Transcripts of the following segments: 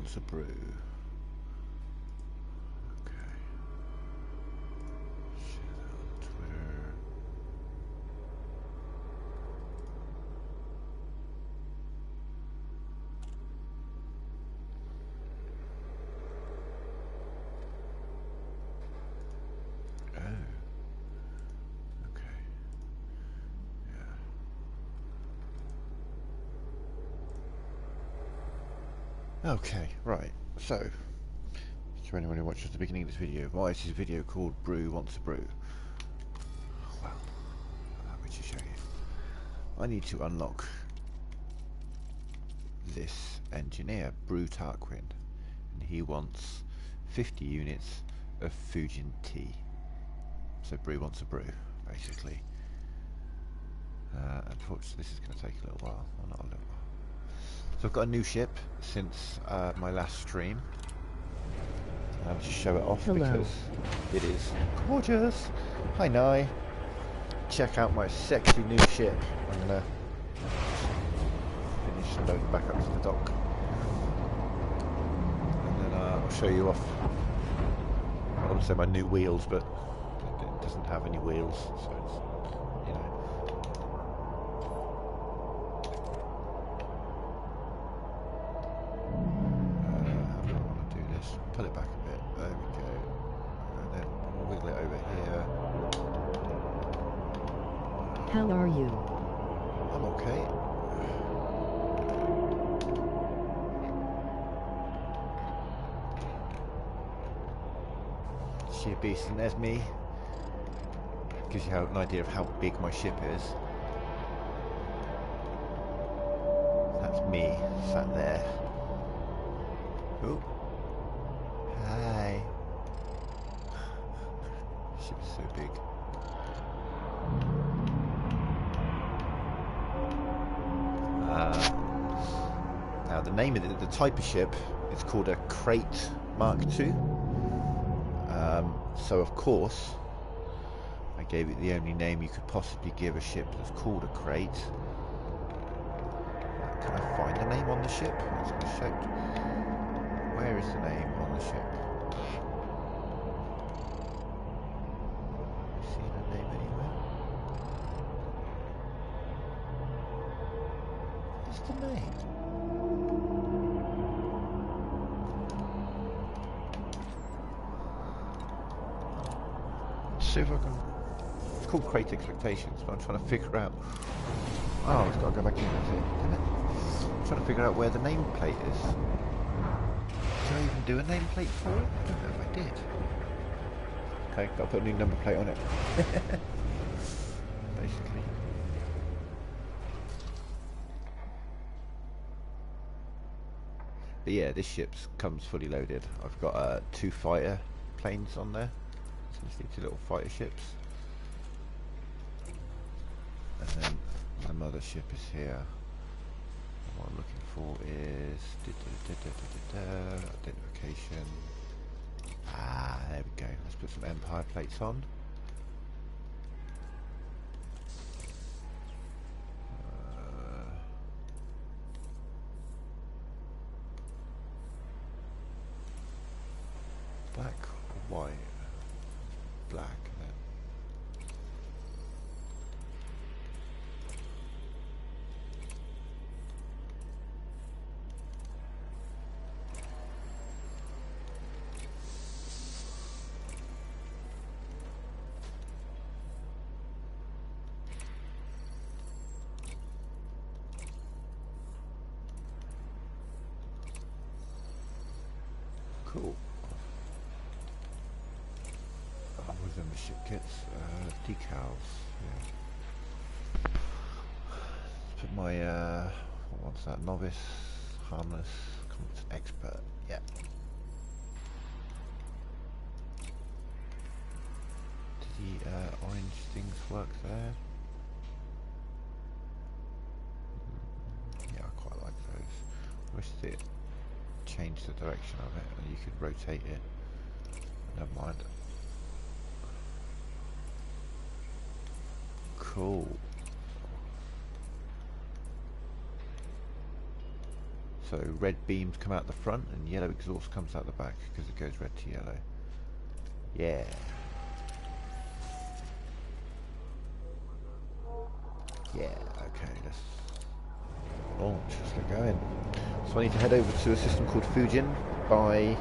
wants a brew. Okay. Share that on Twitter. Oh. Okay. Yeah. Okay, right. So, to anyone who watched the beginning of this video, why is this video called Brew Wants a Brew? Well, allow me to show you. I need to unlock this engineer, Brew Tarquin, and he wants 50 units of Fujin tea. So Brew wants a brew, basically. Unfortunately, this is going to take a little while. Well, not a little while. So I've got a new ship since my last stream. I'll just show it off because it is gorgeous. Hi, Nye. Check out my sexy new ship. I'm going to finish loading back up to the dock. And then I'll show you off. I want to say my new wheels, but it doesn't have any wheels, so it's, you know. How do I want to do this? Pull it back a bit. There we go. And then wiggle it over here. How are you? I'm okay. Sheer beast, and there's me. Gives you an idea of how big my ship is. That's me, sat there. Oh. Hi. Ship is so big. Now the name of the type of ship is called a Crate Mark II. So of course I gave it the only name you could possibly give a ship that's called a crate. Can I find the name on the ship? Let's go check. Where is the name on the ship? Have you seen a name anywhere? What's the name? See if I can. It's called Crate Expectations, but I'm trying to figure out. Oh, it's got to go back in, that's it, isn't it? I'm trying to figure out where the nameplate is. Did I even do a nameplate for it? I don't know if I did. Okay, got to put a new number plate on it. Basically. But yeah, this ship comes fully loaded. I've got 2 fighter planes on there. Essentially 2 little fighter ships. And then my mothership is here. What I'm looking for is identification. Ah, there we go. Let's put some Empire plates on. Black or white? Black. Cool. Within the ship kits, decals. Yeah. Let's put my what's that? Novice, harmless, expert. Yeah. Did the orange things work there? Yeah, I quite like those. Wish it changed the direction of it, and you could rotate it. Never mind. Cool. So red beams come out the front and yellow exhaust comes out the back because it goes red to yellow. Yeah. Yeah, okay, let's launch, let's get going. So I need to head over to a system called Fujin, buy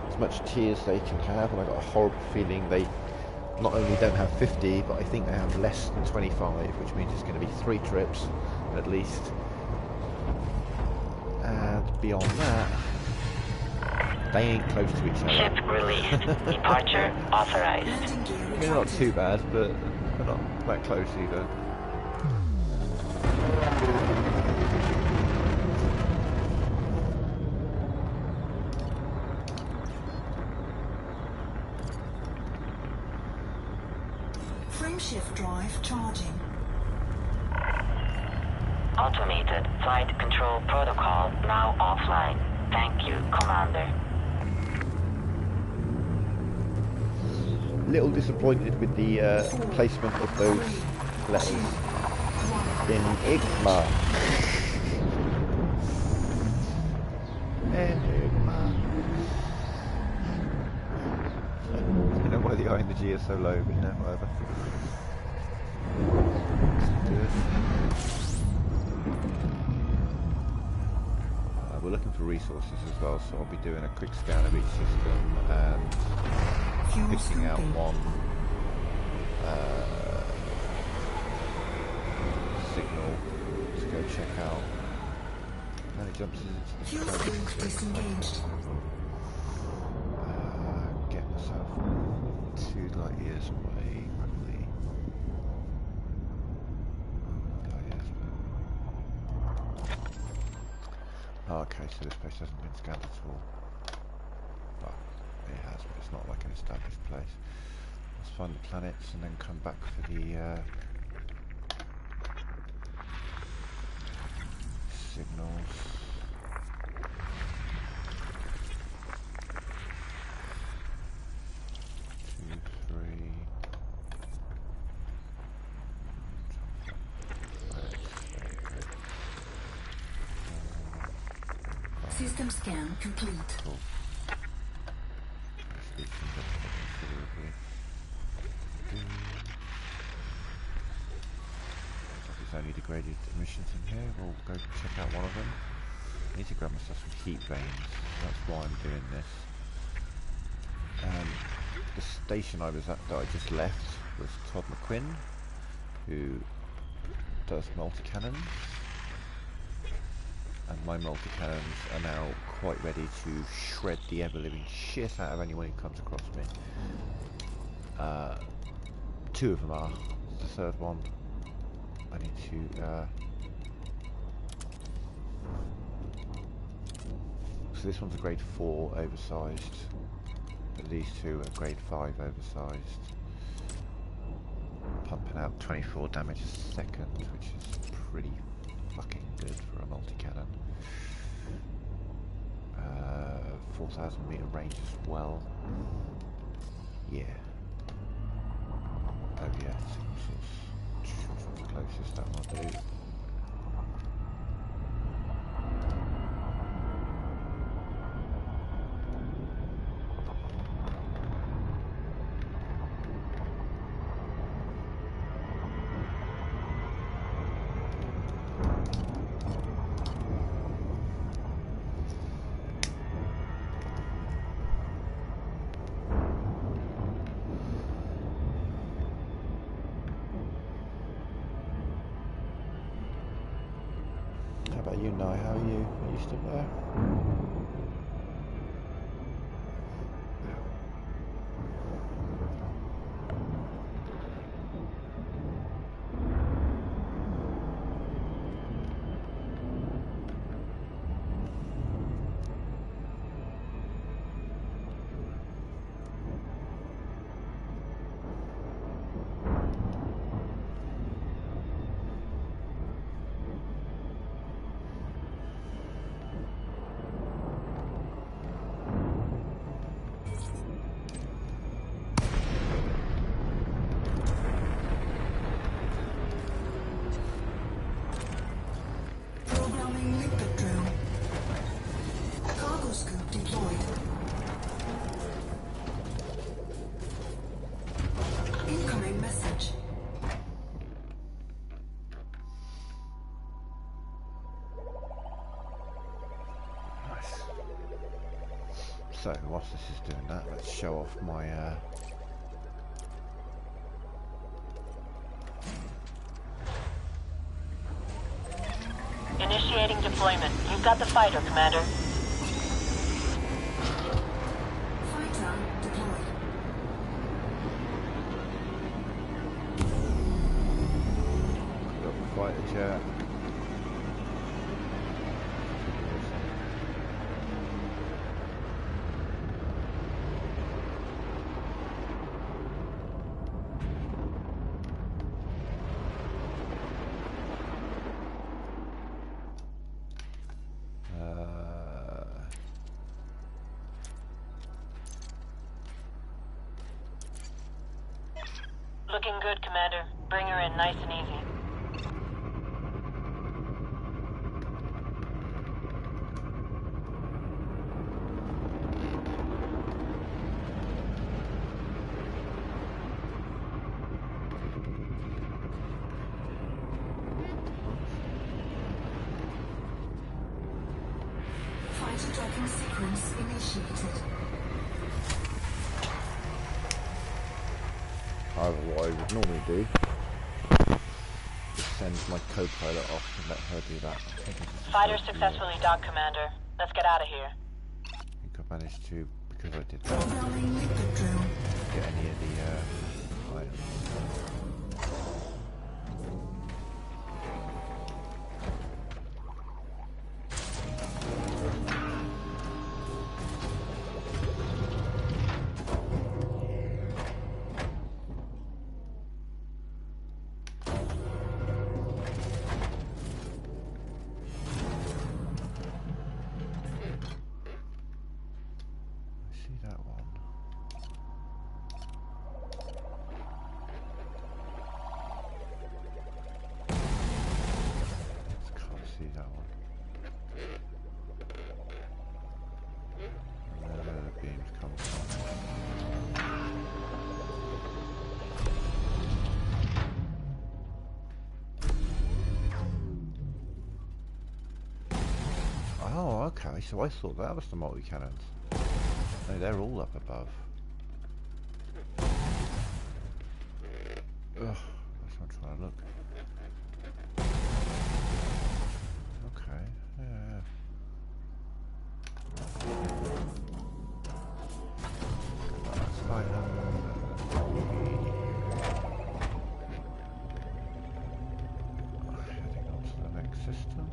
as much tea as they can have, and I got a horrible feeling they not only don't have 50, but I think they have less than 25, which means it's going to be 3 trips at least. And beyond that, they ain't close to each other. Ship released. Departure authorized. They're not too bad, but they're not that close either. Frameshift drive charging. Automated flight control protocol now offline. Thank you, Commander. Little disappointed with the placement of those letters in Igma. Enigma. I don't know why the I and the G are so low, but you know, whatever. We're looking for resources as well, so I'll be doing a quick scan of each system and picking out one signal to go check out. And it jumps into Fuel scoop disengaged. get myself 2 light years away, roughly. Light years away. Oh, okay, so this place hasn't been scanned at all. Well, it has, but it's not like an established place. Let's find the planets and then come back for the signals. System scan complete. Cool. There's only degraded emissions in here. We'll go check out one of them. I need to grab myself some heat vanes. That's why I'm doing this. The station I was at that I just left was Todd McQuinn, who does multi-cannons. And my multi-cannons are now quite ready to shred the ever-living shit out of anyone who comes across me. 2 of them are. The third one, I need to... So this one's a grade 4 oversized, but these 2 are grade 5 oversized. Pumping out 24 damage a second, which is pretty fucking good for a multi-cannon. 4,000 meter range as well. Yeah. Oh yeah, single source. Which one's the closest? That will do. How about you, Nye? How are you? Are you still there? So, whilst this is doing that, let's show off my Initiating deployment. You've got the fighter, Commander. Fighter deployed. got the fighter jet. Looking good, Commander. Bring her in nice and easy. Fighter docking sequence initiated. However, what I would normally do is send my co-pilot off and let her do that. I think Fighter successfully docked, Commander. Let's get out of here. I think I managed to, because I did that, Propelling liquid drill. get any of the items. Oh, okay, so I thought that was the multi-cannons. No, they're all up above. Ugh, that's what I'm trying to look. Okay, yeah. That's fine. Heading on to the next system.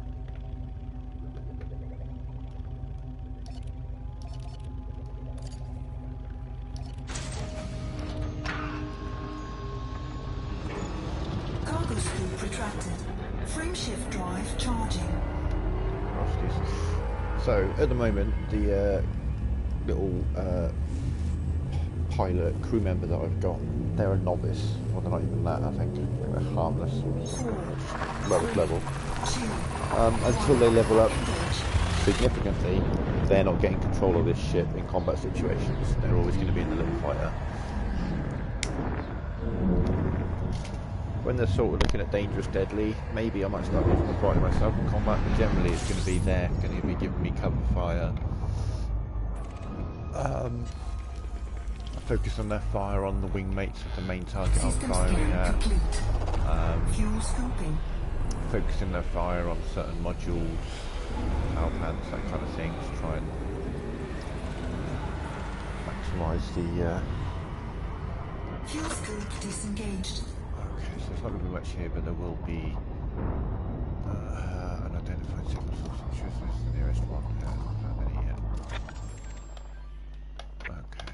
Retracted. Frameshift drive charging. So at the moment, the little pilot crew member that I've got, they're a novice. Well, they're not even that. I think they're harmless, lowest level. Until they level up significantly, they're not getting control of this ship in combat situations. They're always going to be in the little fighter. When they're sort of looking at dangerous, deadly, maybe I might start using the fighter myself in combat, but generally it's going to be there, going to be giving me cover fire. Focus on their fire on the wingmates of the main target I'm firing at. Fuel scooping. Focusing their fire on certain modules, power plants, that kind of thing, to try and maximise the... Fuel scoop disengaged. Okay, so there's not going to be much here, but there will be an identified signal source. I'm sure this is the nearest one. Yeah, I haven't found any yet. Okay.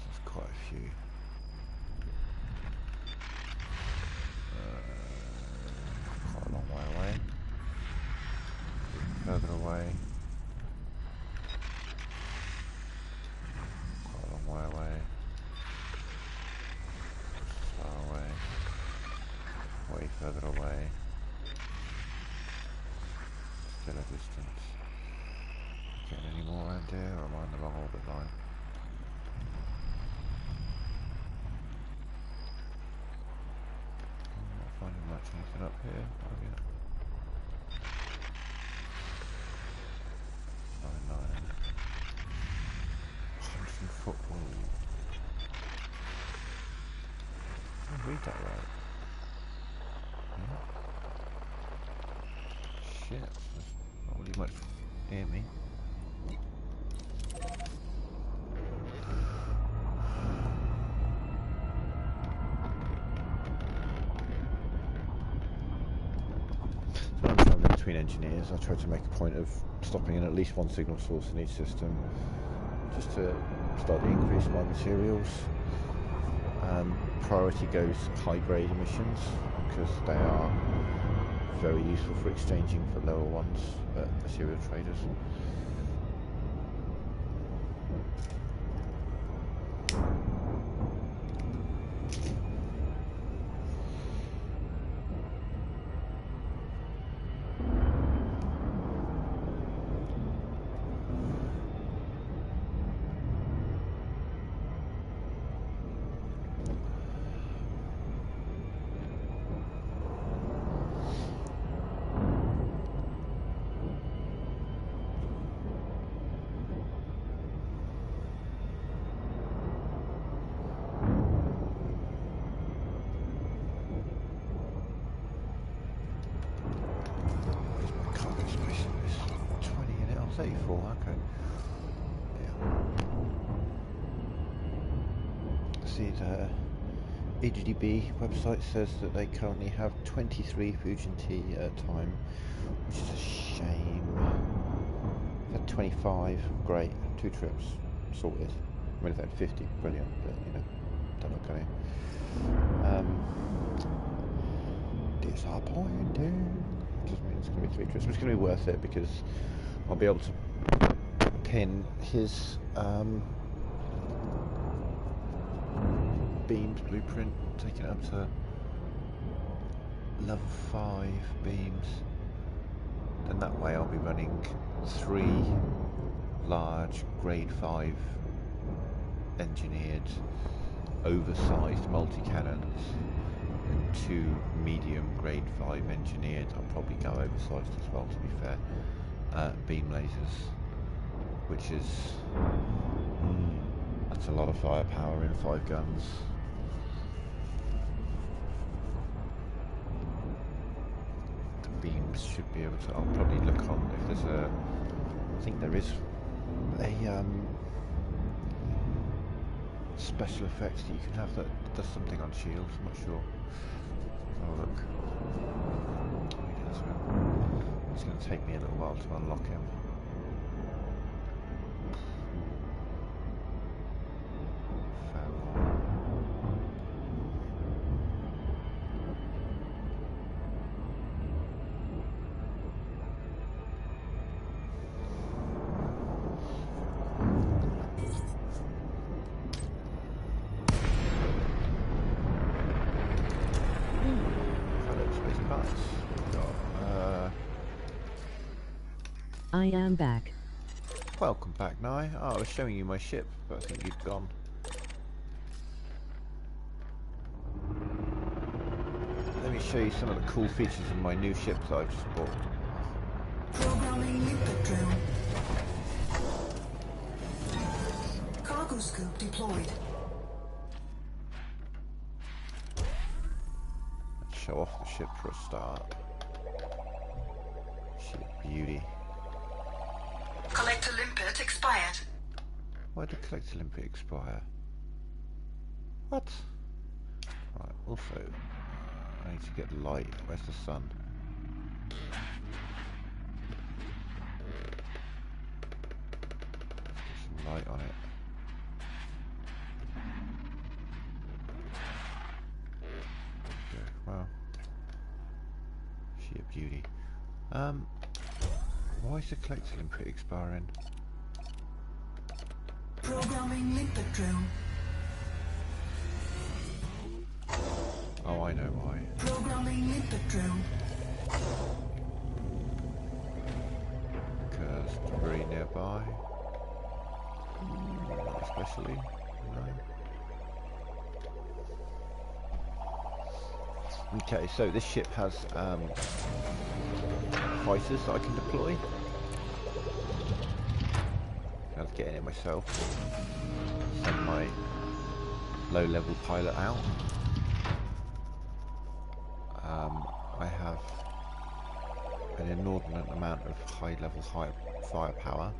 There's quite a few. Quite a long way away. Further away. Quite a long way away. Way further away. Still a distance. Getting any more around here, or am I on the wrong orbit line? I'm not finding much anything up here. Oh, read that right? Yeah. Shit, that's not really much near me. So when I'm travelling between engineers, I try to make a point of stopping in at least one signal source in each system, just to slightly increase my materials. Priority goes high-grade emissions because they are very useful for exchanging for lower ones at material traders. EGDB website says that they currently have 23 Fusion T at a time, which is a shame. They've had 25, great, 2 trips, sorted. I mean, if they had 50, brilliant, but you know, they're not going. Disappointing. Just mean it's going to be 3 trips, but it's going to be worth it because I'll be able to pin his beams blueprint, take it up to level 5 beams. Then that way I'll be running 3 large grade 5 engineered oversized multi-cannons and 2 medium grade 5 engineered, I'll probably go oversized as well to be fair, beam lasers, which is that's a lot of firepower in 5 guns. Beams should be able to. I'll probably look on if there's a. I think there is a special effects that you can have that does something on shields. I'm not sure. Oh look. It's going to take me a little while to unlock him. I am back. Welcome back, Nye. Oh, I was showing you my ship, but I think you'd gone. Let me show you some of the cool features of my new ship that I've just bought. Programming liquid drill. Cargo scoop deployed. Let's show off the ship for a start. Ship beauty. Collector limpet expired. Why did collector limpet expire? What? Right, also, I need to get light. Where's the sun? Get some light on it. Okay, well, sheer beauty. Why is the collector limpet expiring? Programming limpet drill. Oh, I know why. Programming limpet drill. Because it's very nearby. Not especially. No. Okay, so this ship has fighters that I can deploy. I'll have to get in it myself. Send my low-level pilot out. I have an inordinate amount of high-level firepower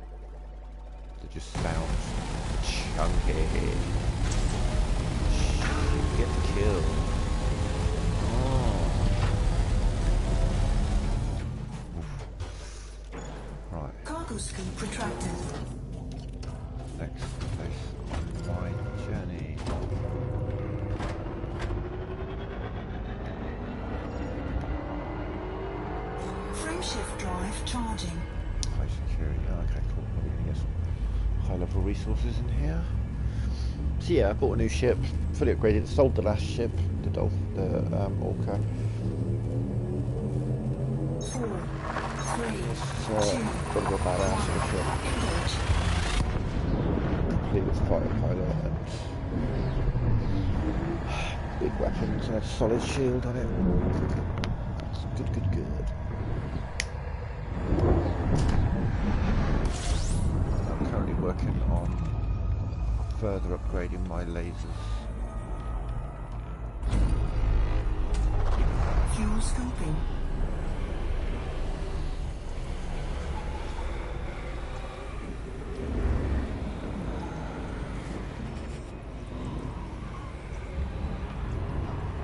that just sounds chunky. Get the kill. Oh. Right. Cargo scoop retracted. Next place on my journey. Frameshift drive charging. High security. Oh, okay, cool. Probably gonna get some high-level resources in here. So yeah, I bought a new ship, fully upgraded. Sold the last ship, the Orca. 4, 3, Got a real badass of a ship. Complete with fighter pilot and big weapons and a solid shield on it. It's good. I'm currently working on further upgrading my lasers. Fuel scooping.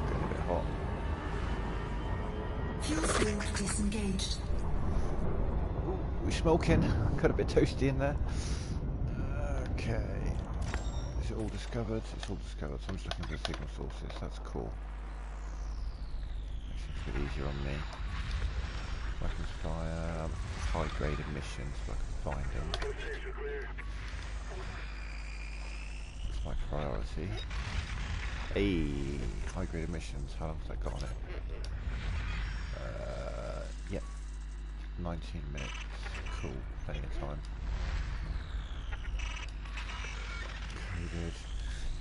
Getting a bit hot. Fuel field disengaged. We're smoking. Got a bit toasty in there. Okay. Is it all discovered? It's all discovered. So I'm just looking for the signal sources. That's cool. Makes it a bit easier on me. Weapons fire, high grade emissions, so I can find them. That's my priority. Hey, high grade emissions. How long has that got on it? Yep, 19 minutes. Cool, plenty of time. Coded.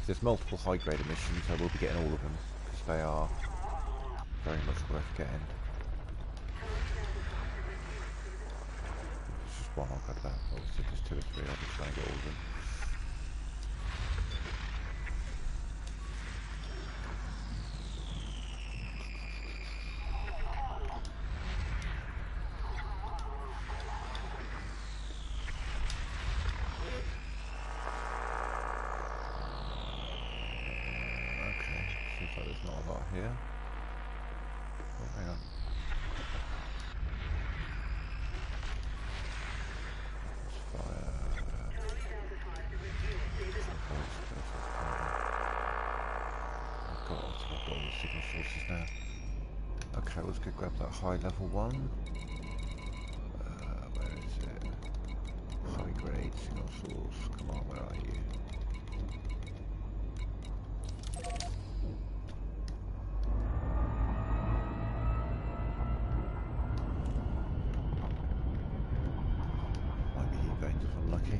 If there's multiple high grade emissions, I will be getting all of them because they are very much worth getting. It's just one, I'll grab that. Obviously, if there's 2 or 3, I'll be trying to get all of them. There's not a lot here. Oh, hang on. Let's fire. I've got all the signal sources now. Okay, let's go grab that high level one. Where is it? High grade signal source. Come on, where are you? Unlucky.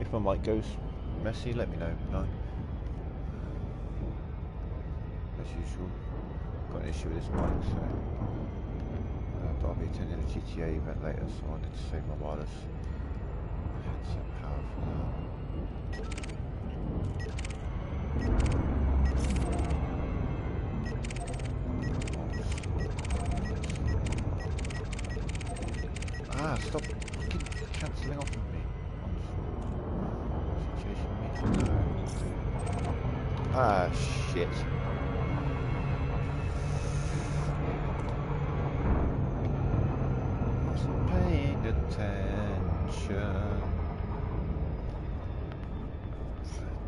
If my mic goes messy, let me know. No. As usual, got an issue with this mic, so but I'll be attending a GTA event later, so I need to save my wireless headset power for that. Ah, stop fucking cancelling off of me. Ah, shit. Wasn't paying attention.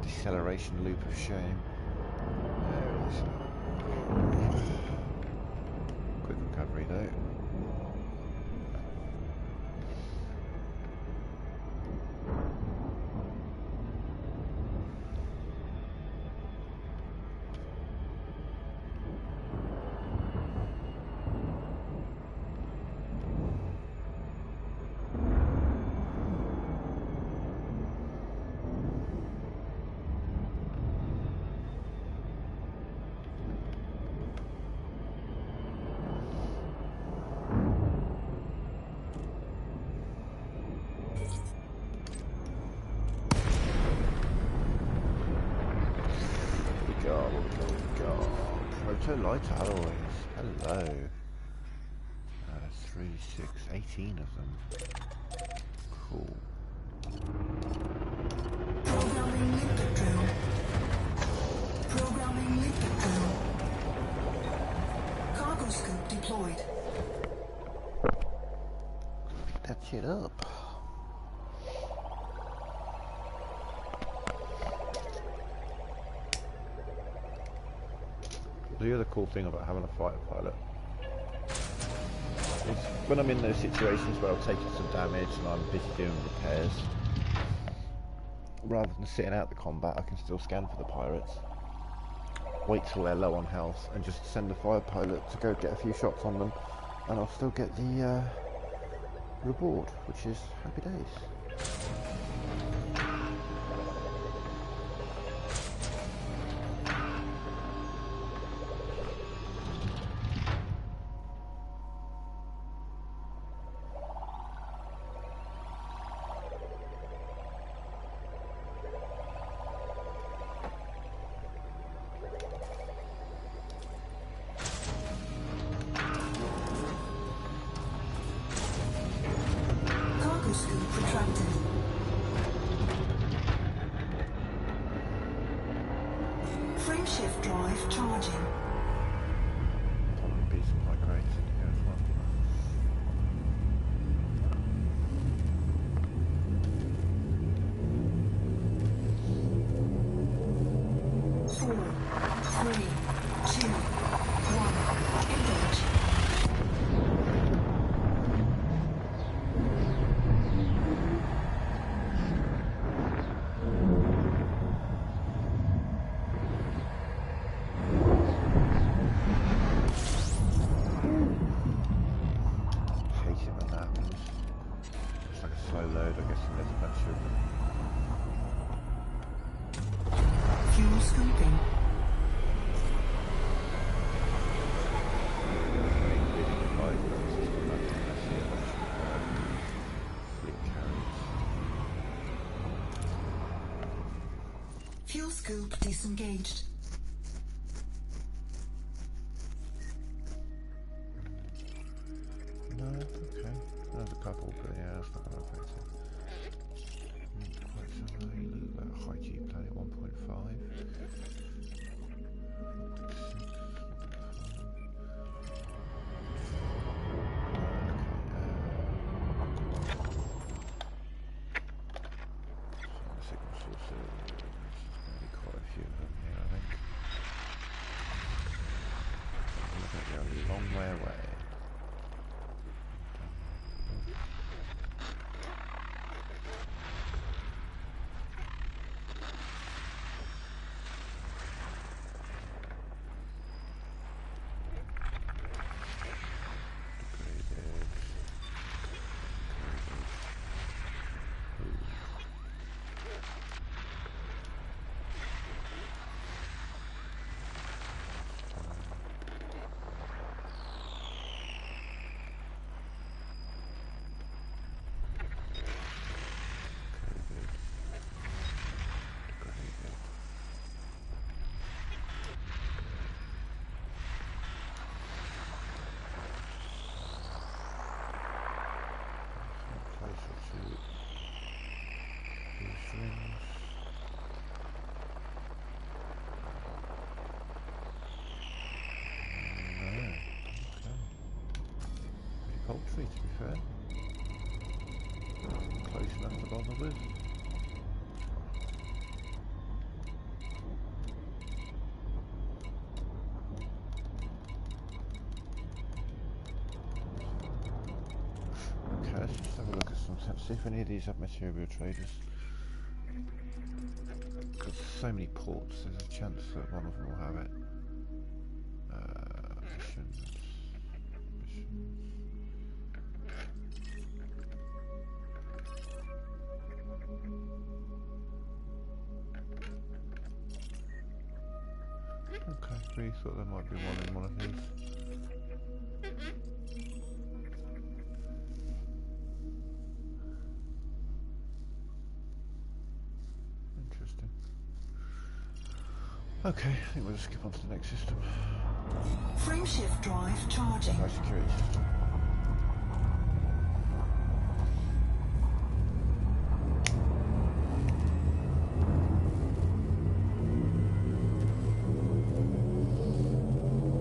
Deceleration loop of shame. There it is. Quick recovery though. got? What we got? Proto light alloys. Hello. 3, 6, 18 of them. Cool. Programming liquid drill. Programming liquid drill. Cargo scoop deployed. Pick that shit up. The other cool thing about having a fighter pilot is when I'm in those situations where I've taken some damage and I'm busy doing repairs, rather than sitting out the combat, I can still scan for the pirates, wait till they're low on health, and just send a fire pilot to go get a few shots on them, and I'll still get the reward, which is happy days. Frameshift drive charging. Probably be some high grades in here as well. 4, 3, 2, 1. Engage. Fuel scooping. Fuel scoop disengaged. No, okay. There's a couple, but yeah, that's not going to affect it. Quite so high G planet 1.5. Signal sources. There's going to be quite a few of them here, I think. We're going to be a long way away. Poultry, to be fair. Close enough to bother with. Okay, let's just have a look at some, see if any of these have material traders. Because there's so many ports, there's a chance that one of them will have it. Missions. Okay, really thought there might be one in one of these. Interesting. Okay, I think we'll just skip on to the next system. Frameshift drive charging. High security system.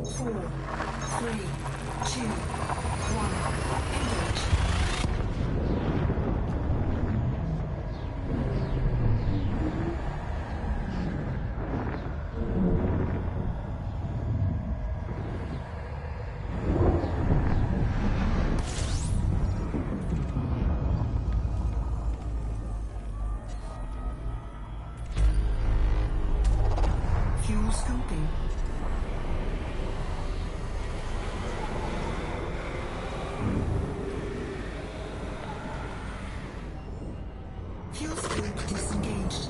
Four, three, two, one. Engage. Fuel scooping. Fuel scoop disengaged.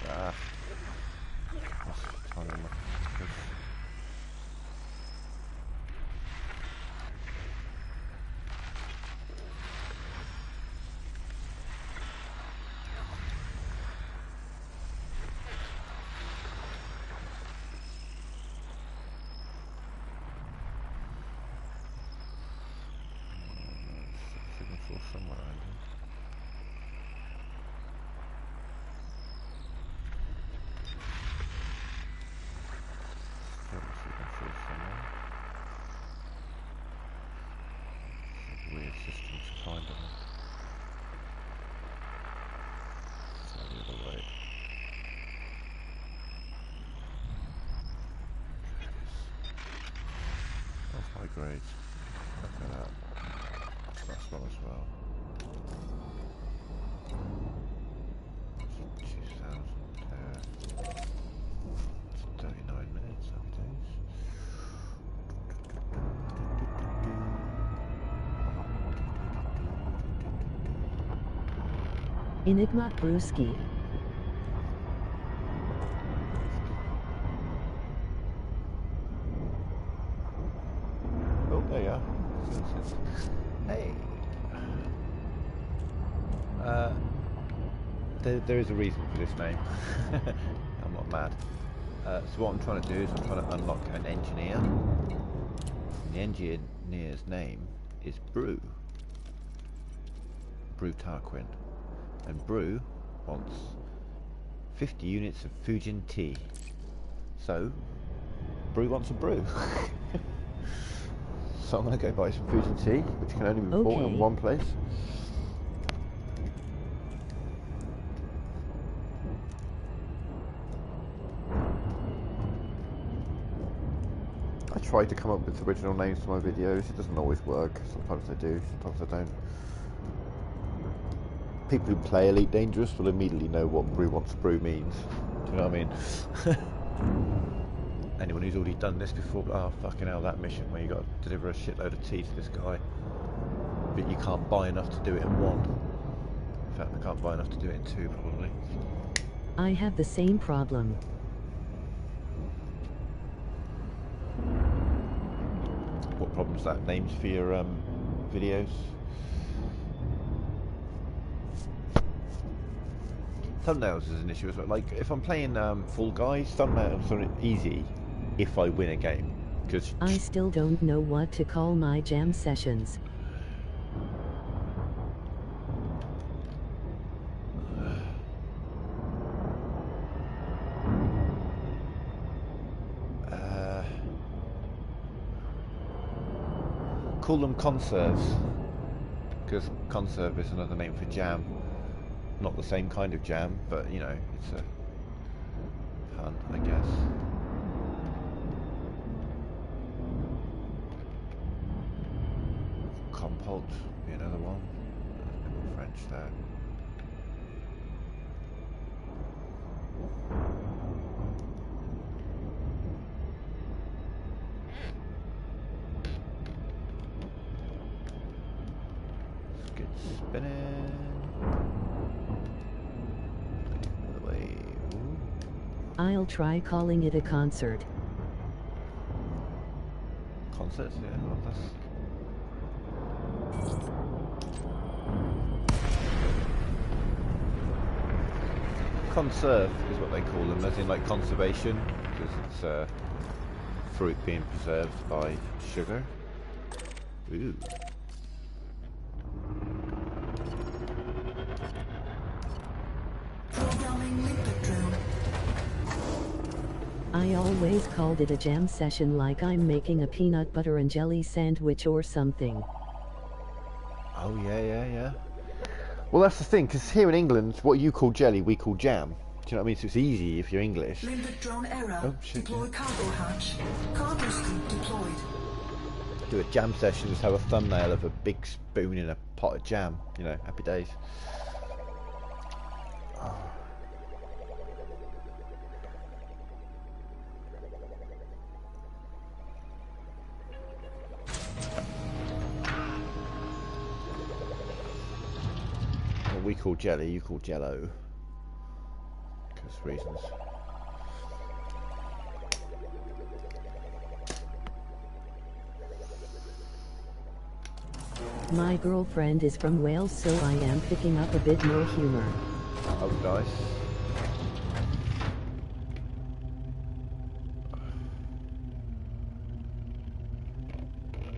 Ah. That's time on my push. Signal source somewhere around here. Signal source somewhere. It's a weird system to find them. It's not the other way. That's high grades. Look at that. That's one as well. 2000 it's 39 minutes, happy days. Enigma Brewski. Oh, there you are. Hey! There is a reason for this name. I'm not mad. So what I'm trying to do is I'm trying to unlock an engineer. And the engineer's name is Brew. Brew Tarquin. And Brew wants 50 units of Fujin tea. So, Brew wants a brew. So I'm going to go buy some Fujin tea, which can only be bought in one place. I try to come up with original names for my videos. It doesn't always work. Sometimes I do, sometimes I don't. People who play Elite Dangerous will immediately know what Brew wants a brew means. Do you know what I mean? Anyone who's already done this before, oh fucking hell, that mission where you got to deliver a shitload of tea to this guy, but you can't buy enough to do it in one. In fact, I can't buy enough to do it in two, probably. I have the same problem. What problems that? Names for your videos? Thumbnails is an issue as well. Like, if I'm playing Fall Guys, thumbnails are easy if I win a game. Because I still don't know what to call my jam sessions. Call them conserves, because conserve is another name for jam. not the same kind of jam, but you know, it's a pun, I guess. Compote be another one. There's a bit more French there. Let's get spinning. Other way. Ooh. I'll try calling it a concert. Concerts, yeah, well, that's... Conserve is what they call them, as in like conservation, because it's fruit being preserved by sugar. Ooh. Programming liquid drone. I always called it a jam session like I'm making a peanut butter and jelly sandwich or something. Oh yeah. Well, that's the thing, because here in England, what you call jelly, we call jam. Do you know what I mean? So it's easy if you're English. Limpet drone error. Oh, shit, Deploy yeah. cargo hatch. Cargo scoop deployed. Do a jam session, just have a thumbnail of a big spoon in a pot of jam. You know, happy days. Oh. What we call jelly, you call jello. Because reasons. My girlfriend is from Wales, so I am picking up a bit more humor. Oh, nice.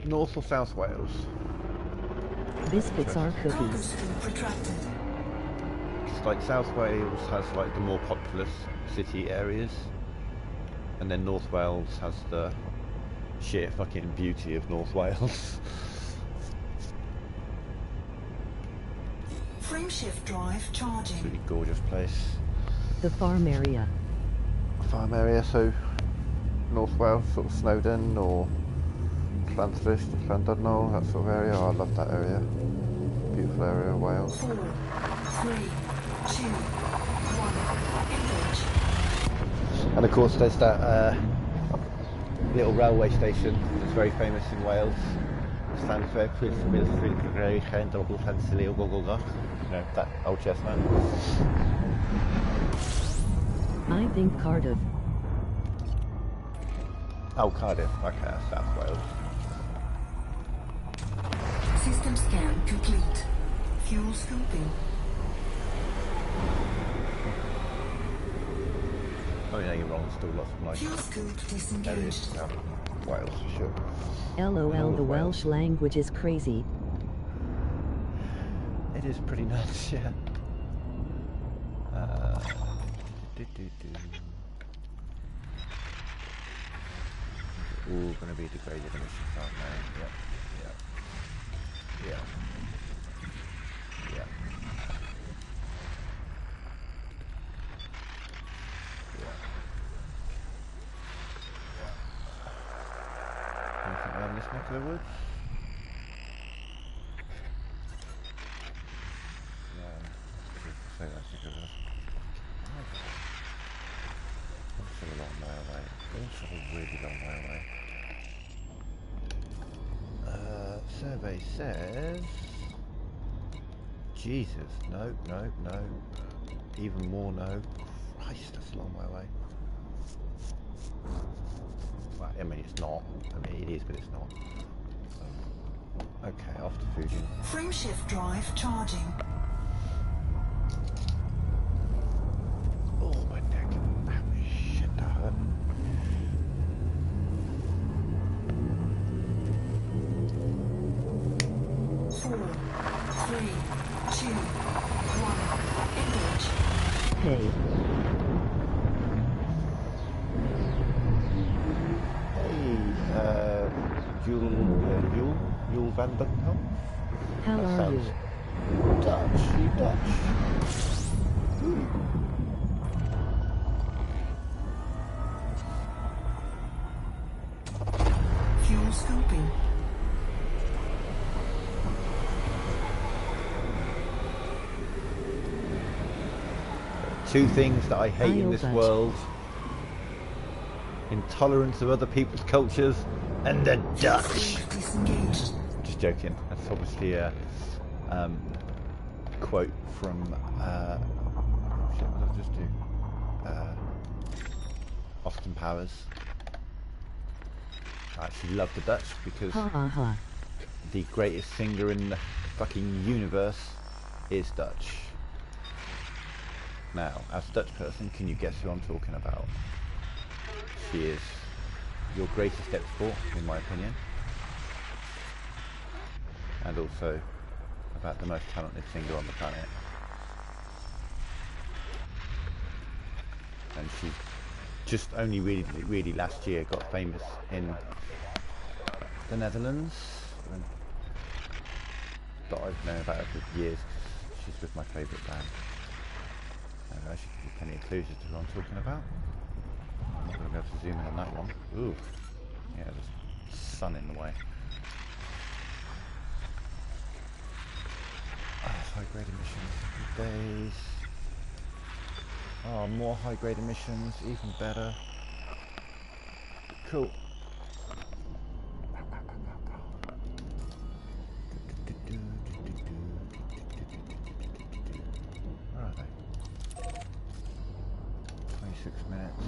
North or South Wales? Biscuits are Cargo cookies. scoop retracted. It's like South Wales has like the more populous city areas, and then North Wales has the sheer fucking beauty of North Wales. Frame shift drive It's a charging. really gorgeous place. The farm area. Farm area, so North Wales, sort of Snowdon or Llanthrish, Llandudno, that sort of area. Oh, I love that area. Beautiful area of Wales. 4, 3, 2, 1. Engage. And of course there's that little railway station that's very famous in Wales. Llanthrill, you know, that old chestnut. I think Cardiff. Oh, Cardiff, okay, that's South Wales. System scan complete. Fuel scooping. Oh yeah, you're wrong, still lots of like Fuel scoop areas disengaged. in South Wales for sure. LOL, the Welsh language is crazy. It is pretty nuts, yeah. All going to be degraded emissions, aren't they? Yep. Yeah. Anything around this neck of the woods? No. Say that's because of... Also a long way away. Also a really long way away. Survey says... Jesus, no. Even more no. Christ, that's a long way away. Well, I mean, it's not. I mean, it is, but it's not. Okay, off to Fuji. Frame shift drive charging. Oh, my neck. Ow, shit, that hurt. Four, three, two, one. Engage. Hey, Hey, Jule Van Dunham? how That are you? sounds Dutch. You Dutch? Two things that I hate in this Dutch. world: intolerance of other people's cultures and the Dutch. Disengaged. Just joking. That's obviously a quote from shit, what did I just do? Austin Powers. I actually love the Dutch because Ha ha ha. the greatest singer in the fucking universe is Dutch. Now, as a Dutch person, can you guess who I'm talking about? She is your greatest export, in my opinion, and also about the most talented singer on the planet. And she just only really last year got famous in the Netherlands, but I've known about her for years because she's with my favourite band. And I should give you plenty of clues as to who I'm talking about. I'm not going to be able to zoom in on that one. Ooh, yeah, there's sun in the way. Oh, high-grade emissions, good days. Oh, more high-grade emissions, even better. Cool. Where are they? 26 minutes.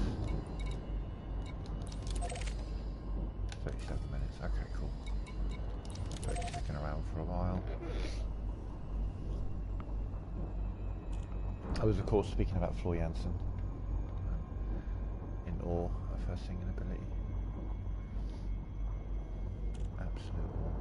37 minutes, okay, cool. So it's sticking around for a while. I was, of course, speaking about Floor Jansen in awe of her singing ability. Absolute awe.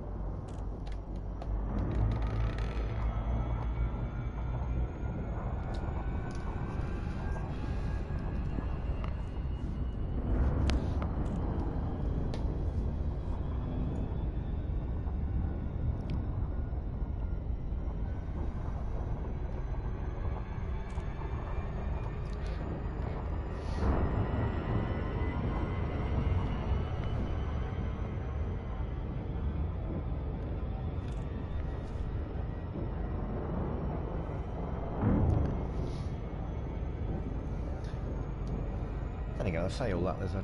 Then again, I say all that, there's a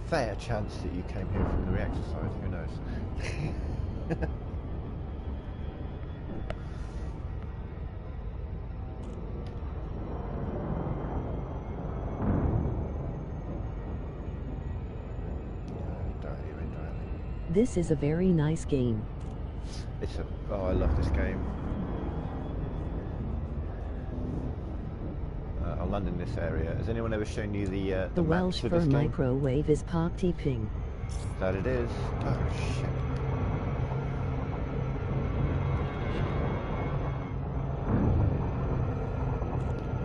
fair chance that you came here from the reactor side, who knows? Directly or indirectly. This is a very nice game. It's a, oh, I love this game. I'll land in this area. Has anyone ever shown you the The map Welsh to for this game? microwave is party ping. That it is. Oh shit.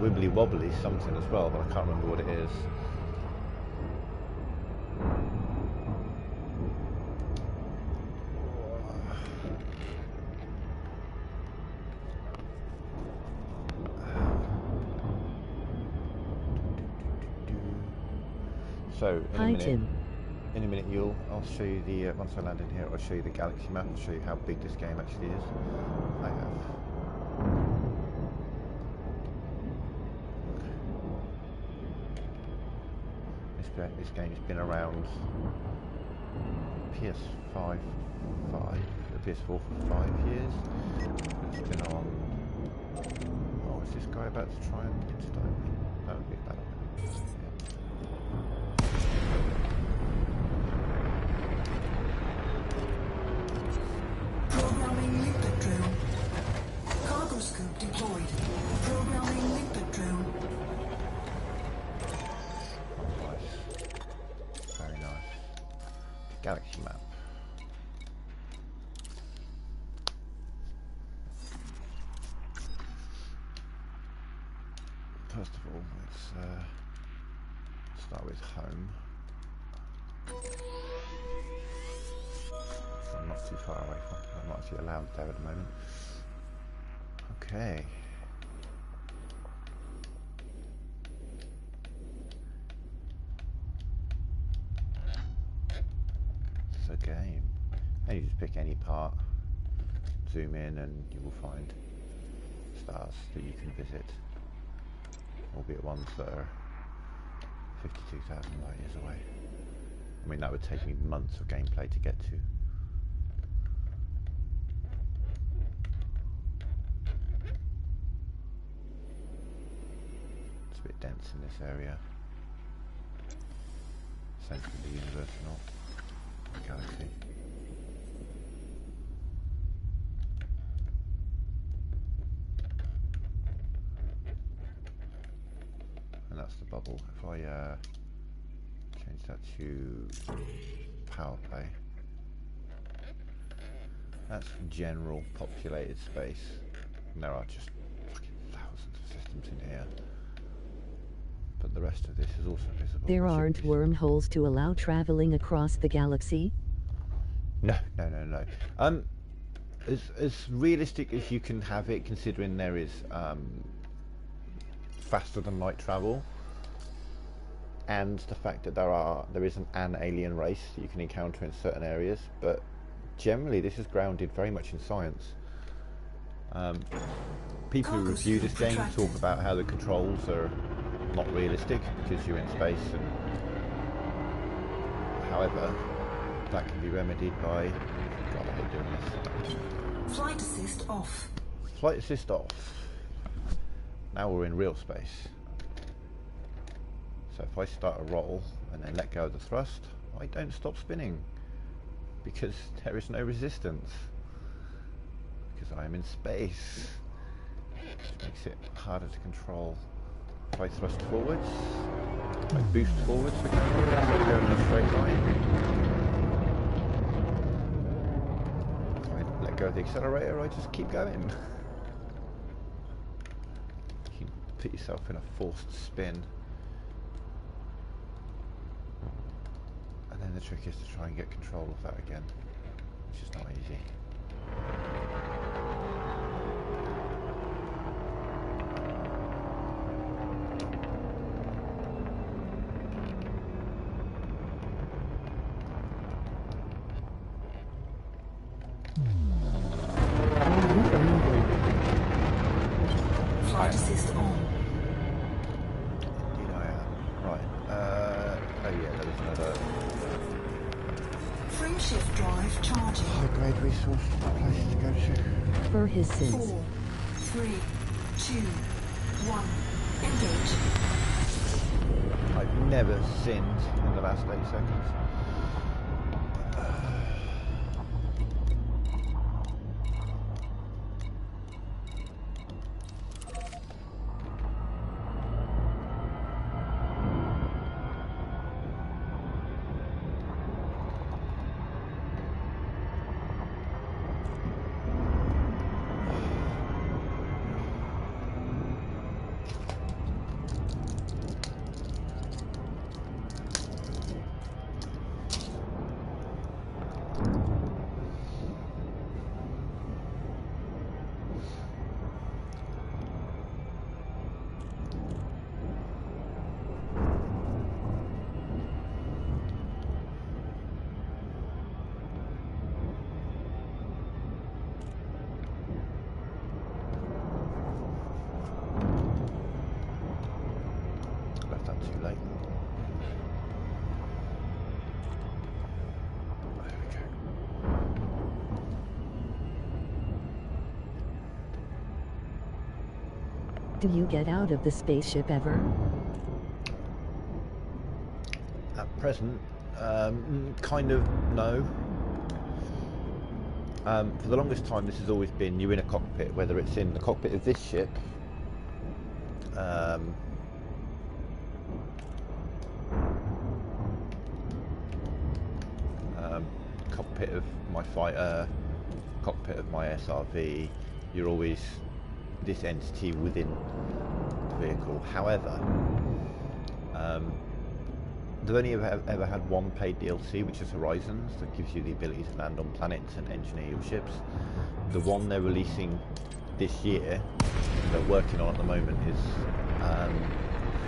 Wibbly wobbly something as well, but I can't remember what it is. So in Hi a minute, Tim. in a minute, I'll show you the once I land in here, I'll show you the galaxy map and show you how big this game actually is. I have. This game's been around PS5, the PS4 for 5 years. It's been on. Oh, is this guy about to try and insta me? That would be a bad idea. Programming liquid drill. Cargo scoop deployed. Programming liquid drill. Nice. Very nice. Galaxy map. First of all, let's start with home. I'm not too far away from. I'm not actually allowed there at the moment. Okay. It's a game. And you just pick any part, zoom in, and you will find stars that you can visit. albeit ones that are 52,000 light years away. I mean, that would take me months of gameplay to get to. It's a bit dense in this area. Centre of the universe, not the galaxy. And that's the bubble. If I change that to power play, that's general populated space. And there are just fucking thousands of systems in here. But the rest of this is also visible. There aren't wormholes to allow traveling across the galaxy? No. As realistic as you can have it, considering there is faster than light travel, and the fact that there is an alien race that you can encounter in certain areas. But generally, this is grounded very much in science. People who review this game talk about how the controls are not realistic because you're in space, and however, that can be remedied by. God, I hate doing this. Flight assist off. Flight assist off. Now we're in real space. So if I start a roll and then let go of the thrust, I don't stop spinning because there is no resistance. Because I am in space. Which makes it harder to control. If I thrust forwards, I boost forwards for camera, so I go in a straight line. If I let go of the accelerator, I just keep going. You can put yourself in a forced spin. And then the trick is to try and get control of that again, which is not easy. Flight assist on. Indeed I am. Right. Oh yeah, there was another Frame shift drive charging. high-grade resource place to go to. For his sins. 4, 3, 2, 1. Engage. I've never sinned in the last 8 seconds. Too late. There we go. Do you get out of the spaceship ever? At present, kind of no. For the longest time, this has always been you're in a cockpit, whether it's in the cockpit of this ship, cockpit of my fighter, cockpit of my SRV, you're always this entity within the vehicle. However, they've only ever had one paid DLC, which is Horizons, that gives you the ability to land on planets and engineer your ships. The one they're releasing this year, they're working on at the moment, is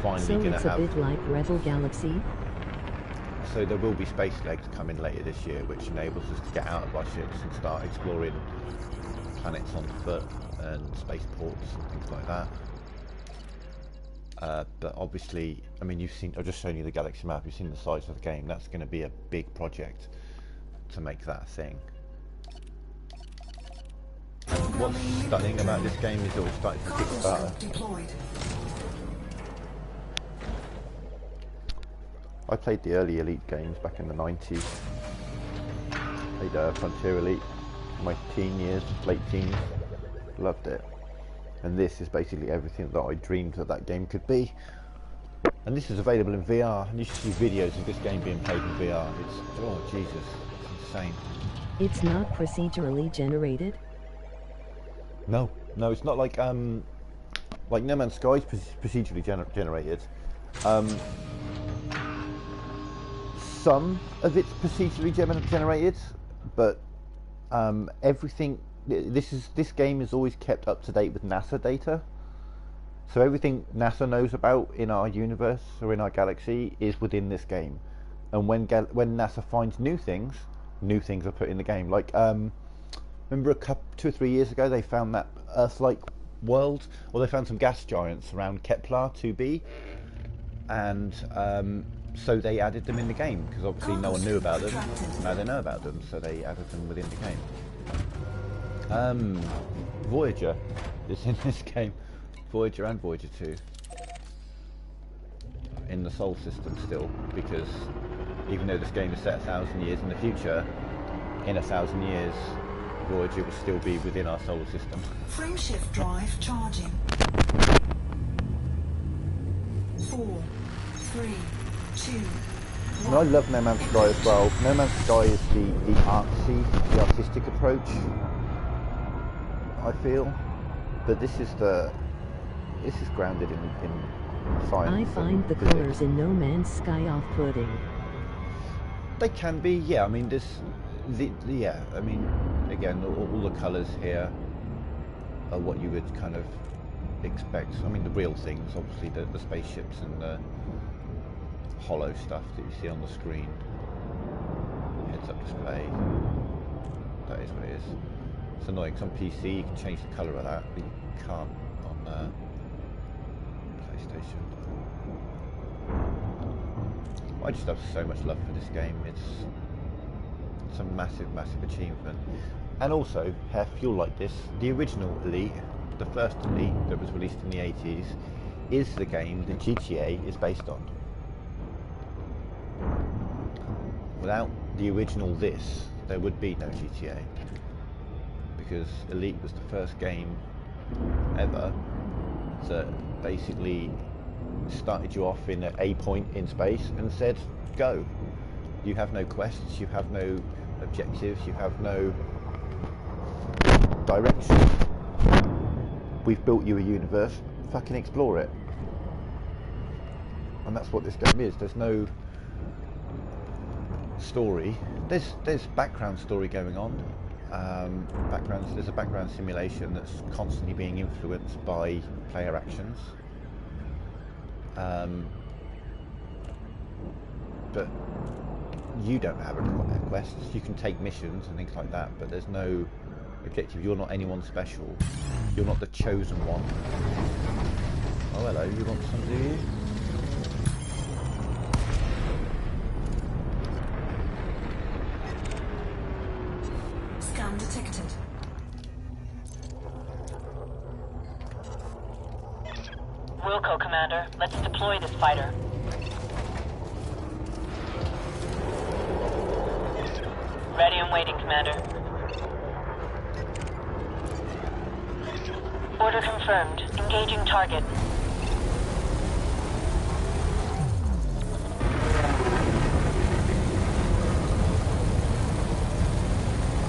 finally So going it's to a have... bit like Revel Galaxy? So there will be space legs coming later this year, which enables us to get out of our ships and start exploring planets on foot and spaceports and things like that. But obviously, I mean, you've seen. I've just shown you the galaxy map. You've seen the size of the game. That's going to be a big project to make that a thing. And what's stunning about this game is it all started from Kickstarter. I played the early Elite games back in the 90s. Played Frontier Elite in my teen years, late teens. Loved it. And this is basically everything that I dreamed that game could be. And this is available in VR, and you should see videos of this game being played in VR. It's, oh Jesus, it's insane. It's not procedurally generated? No, it's not like No Man's Sky is procedurally generated. Some of it's procedurally generated, but everything. This game is always kept up to date with NASA data. So everything NASA knows about in our universe or in our galaxy is within this game. And when NASA finds new things are put in the game. Like remember 2 or 3 years ago they found that Earth-like world, or they found some gas giants around Kepler 2b, and so they added them in the game because obviously no one knew about them. Now they know about them, so they added them within the game. Voyager is in this game. Voyager and Voyager 2 in the Sol system still, because even though this game is set 1,000 years in the future, in 1,000 years Voyager will still be within our solar system. Frameshift drive charging. 4, 3, 2, 1. And I love No Man's Sky as well. No Man's Sky is the artsy, the artistic approach, I feel, but this is grounded in science. I find the physics. colors in No Man's Sky off-putting. They can be, yeah. I mean, yeah. I mean, again, all the colours here are what you would kind of expect. I mean, the real things, obviously, the spaceships and the hollow stuff that you see on the screen. Heads-up display. That is what it is. It's annoying because on PC you can change the colour of that, but you can't on PlayStation. I just have so much love for this game. It's a massive, massive achievement. And also, Hef, you'll like this. The original Elite, the first Elite that was released in the 80s, is the game that GTA is based on. Without the original this, there would be no GTA. Because Elite was the first game ever that basically started you off in a point in space and said, go. You have no quests, you have no objectives, you have no direction. We've built you a universe, fucking explore it. And that's what this game is. There's no story. There's background story going on. There's a background simulation that's constantly being influenced by player actions. But you don't have a quest. You can take missions and things like that, but there's no objective. You're not anyone special. You're not the chosen one. Oh, hello, you want some, do you? Scan detected. Wilco, Commander. Let's deploy this fighter. Ready and waiting, Commander. Order confirmed. Engaging target.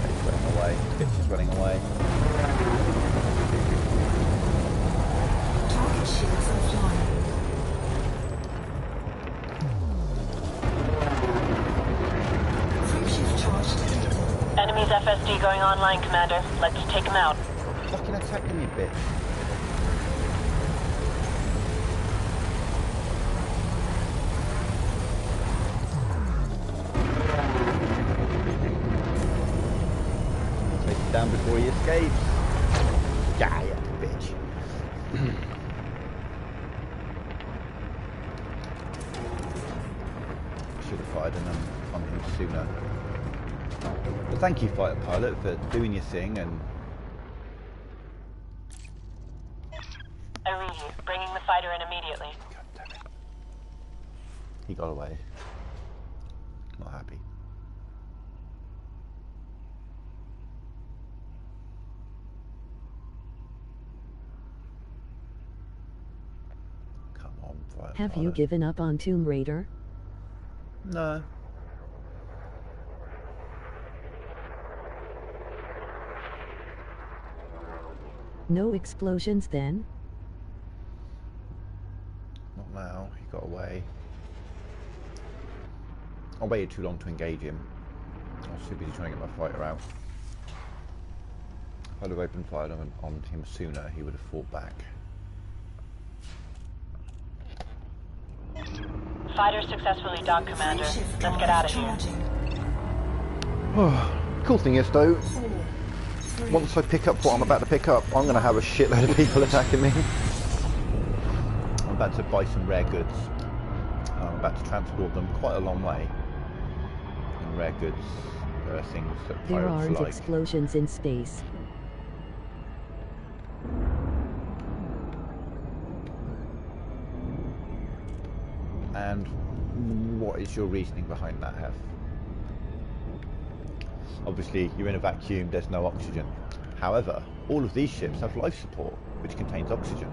It's running away. Bitch is running away. Target shields offline. Frameshift charge detected. Enemy's FSD going online, Commander. Let's take him out. Fucking attacking me, bitch. Take him down before he escapes. Yeah, bitch. started on him sooner. But thank you, fighter pilot, for doing your thing and... I read you. Bringing the fighter in immediately. God damn it. He got away. Not happy. Come on, fighter Have pilot. you given up on Tomb Raider? No. No explosions then? Not now. He got away. I waited too long to engage him. I was too busy trying to get my fighter out. If I'd have opened fire on him sooner, he would have fought back. Fighter successfully docked, Commander. Let's get out of here. Cool thing is though, once I pick up what I'm about to pick up, I'm going to have a shitload of people attacking me. I'm about to buy some rare goods. I'm about to transport them quite a long way. And rare goods are things that There pirates aren't like. explosions in space. And what is your reasoning behind that, Hef? Obviously, you're in a vacuum, there's no oxygen. However, all of these ships have life support, which contains oxygen.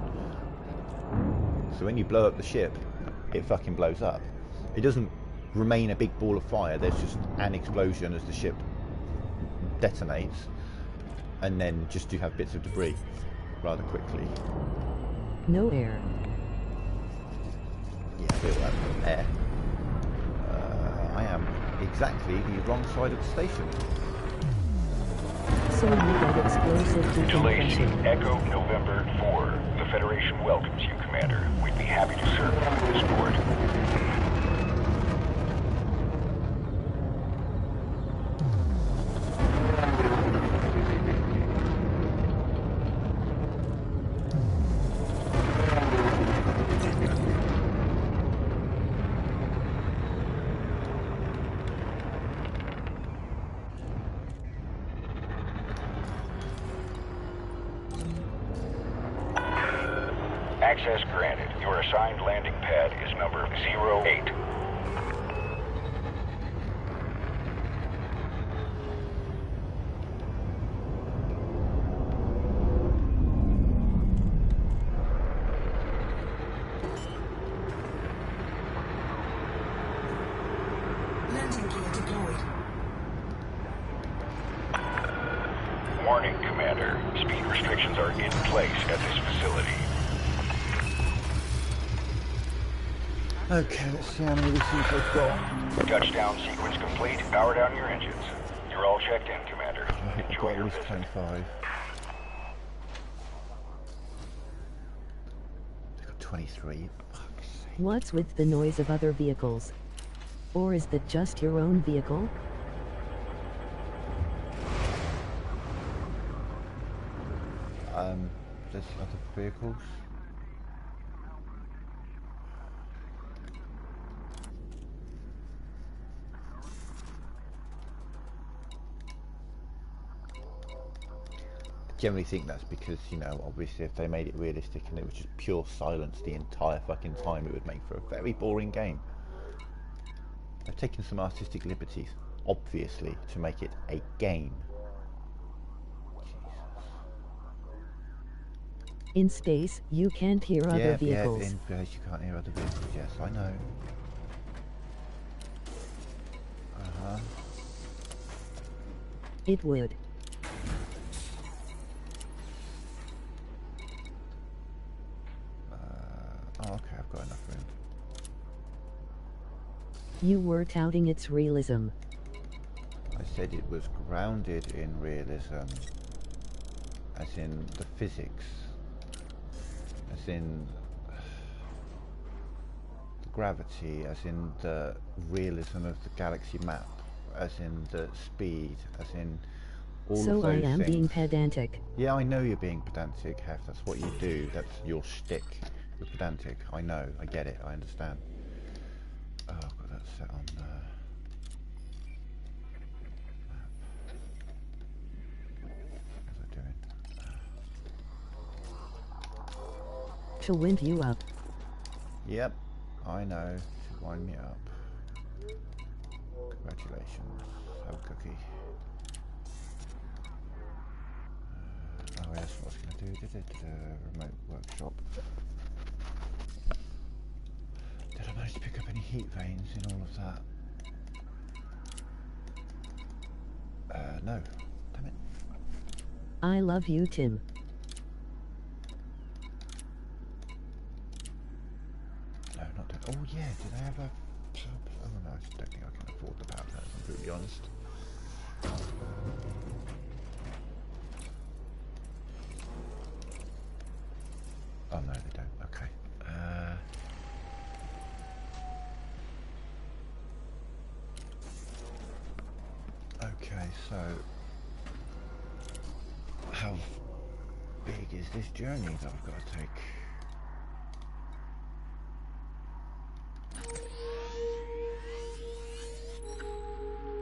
So when you blow up the ship, it fucking blows up. It doesn't remain a big ball of fire, there's just an explosion as the ship detonates, and then just you have bits of debris rather quickly. No air. Yeah, I feel that. Air. I am exactly the wrong side of the station. So you get explosive Delation, decompression. Echo November 4. The Federation welcomes you, Commander. We'd be happy to serve you with this port. Access granted. Your assigned landing pad is number 08. Landing gear deployed. Warning, Commander. Speed restrictions are in place at this facility. Okay, let's see how many of these things I've got. Touchdown sequence complete. Power down your engines. You're all checked in, Commander. I've Enjoy got at your least visit. 25. I've got 23. Fuck's sake. What's with the noise of other vehicles? Or is that just your own vehicle? There's other vehicles. I generally think that's because, you know, obviously if they made it realistic and it was just pure silence the entire fucking time, it would make for a very boring game. They've taken some artistic liberties, obviously, to make it a game. In space, you can't hear other vehicles. Yeah, in space you can't hear other vehicles, yes, I know. Uh-huh. It would. Oh, okay, I've got enough room. You were touting its realism. I said it was grounded in realism, as in the physics, as in the gravity, as in the realism of the galaxy map, as in the speed, as in all So of I those am things. being pedantic. Yeah, I know you're being pedantic, Hef. That's what you do. That's your shtick. You're pedantic. I know. I get it. I understand. Oh, I've got that set on she'll wind you up. Yep, I know. She'll wind me up. Congratulations. Have a cookie. Oh yes, what I was going to do. Remote workshop. Did I manage to pick up any heat veins in all of that? No. Damn it. I love you, Tim. No, not that. Oh yeah, did I have a... Oh no, I don't think I can afford the power plant, if I'm brutally honest. Oh no, they don't. Okay. Okay, so how big is this journey that I've got to take?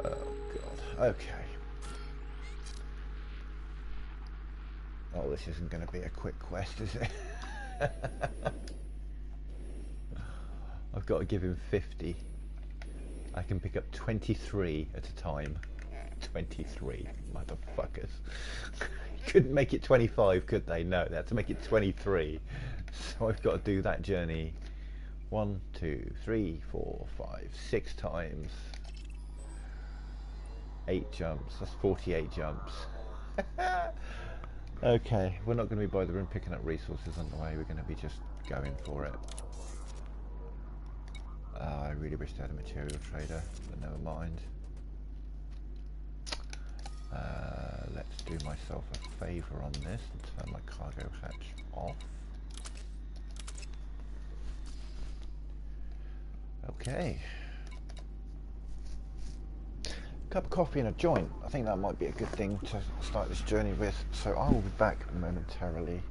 Oh god. Okay. Oh, this isn't going to be a quick quest, is it? I've got to give him 50. I can pick up 23 at a time. 23, motherfuckers. Couldn't make it 25, could they? No, they had to make it 23. So I've got to do that journey 1, 2, 3, 4, 5, 6 times. 8 jumps. That's 48 jumps. Okay, we're not going to be by the room picking up resources on the way. We're going to be just going for it. I really wish they had a material trader, but never mind. Let's do myself a favour on this and turn my cargo hatch off. Okay. Cup of coffee and a joint. I think that might be a good thing to start this journey with. So I will be back momentarily.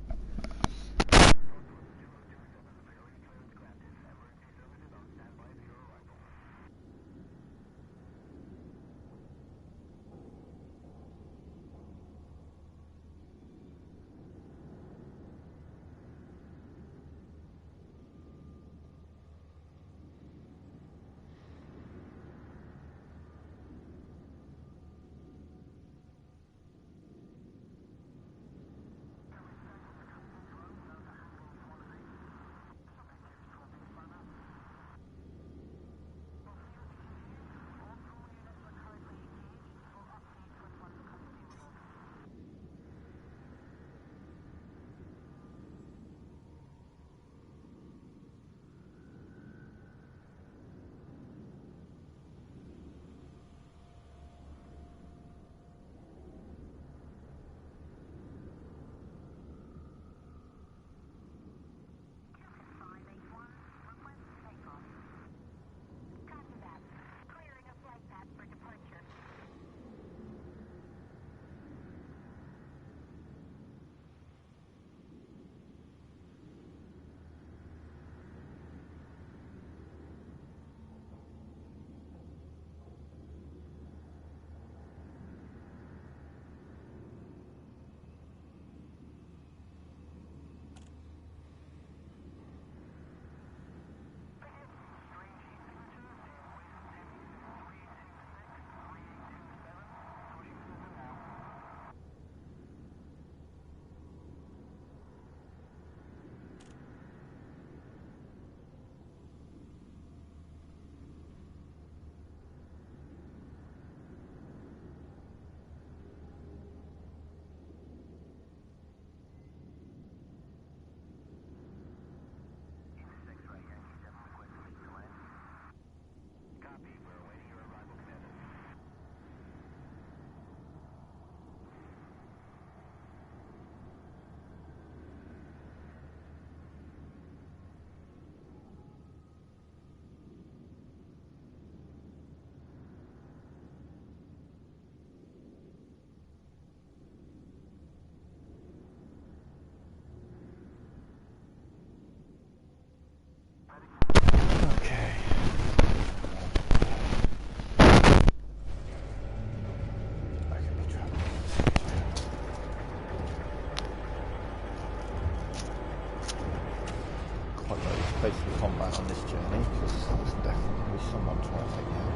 face of the combat on this journey, because there's definitely going to be someone trying to take me out.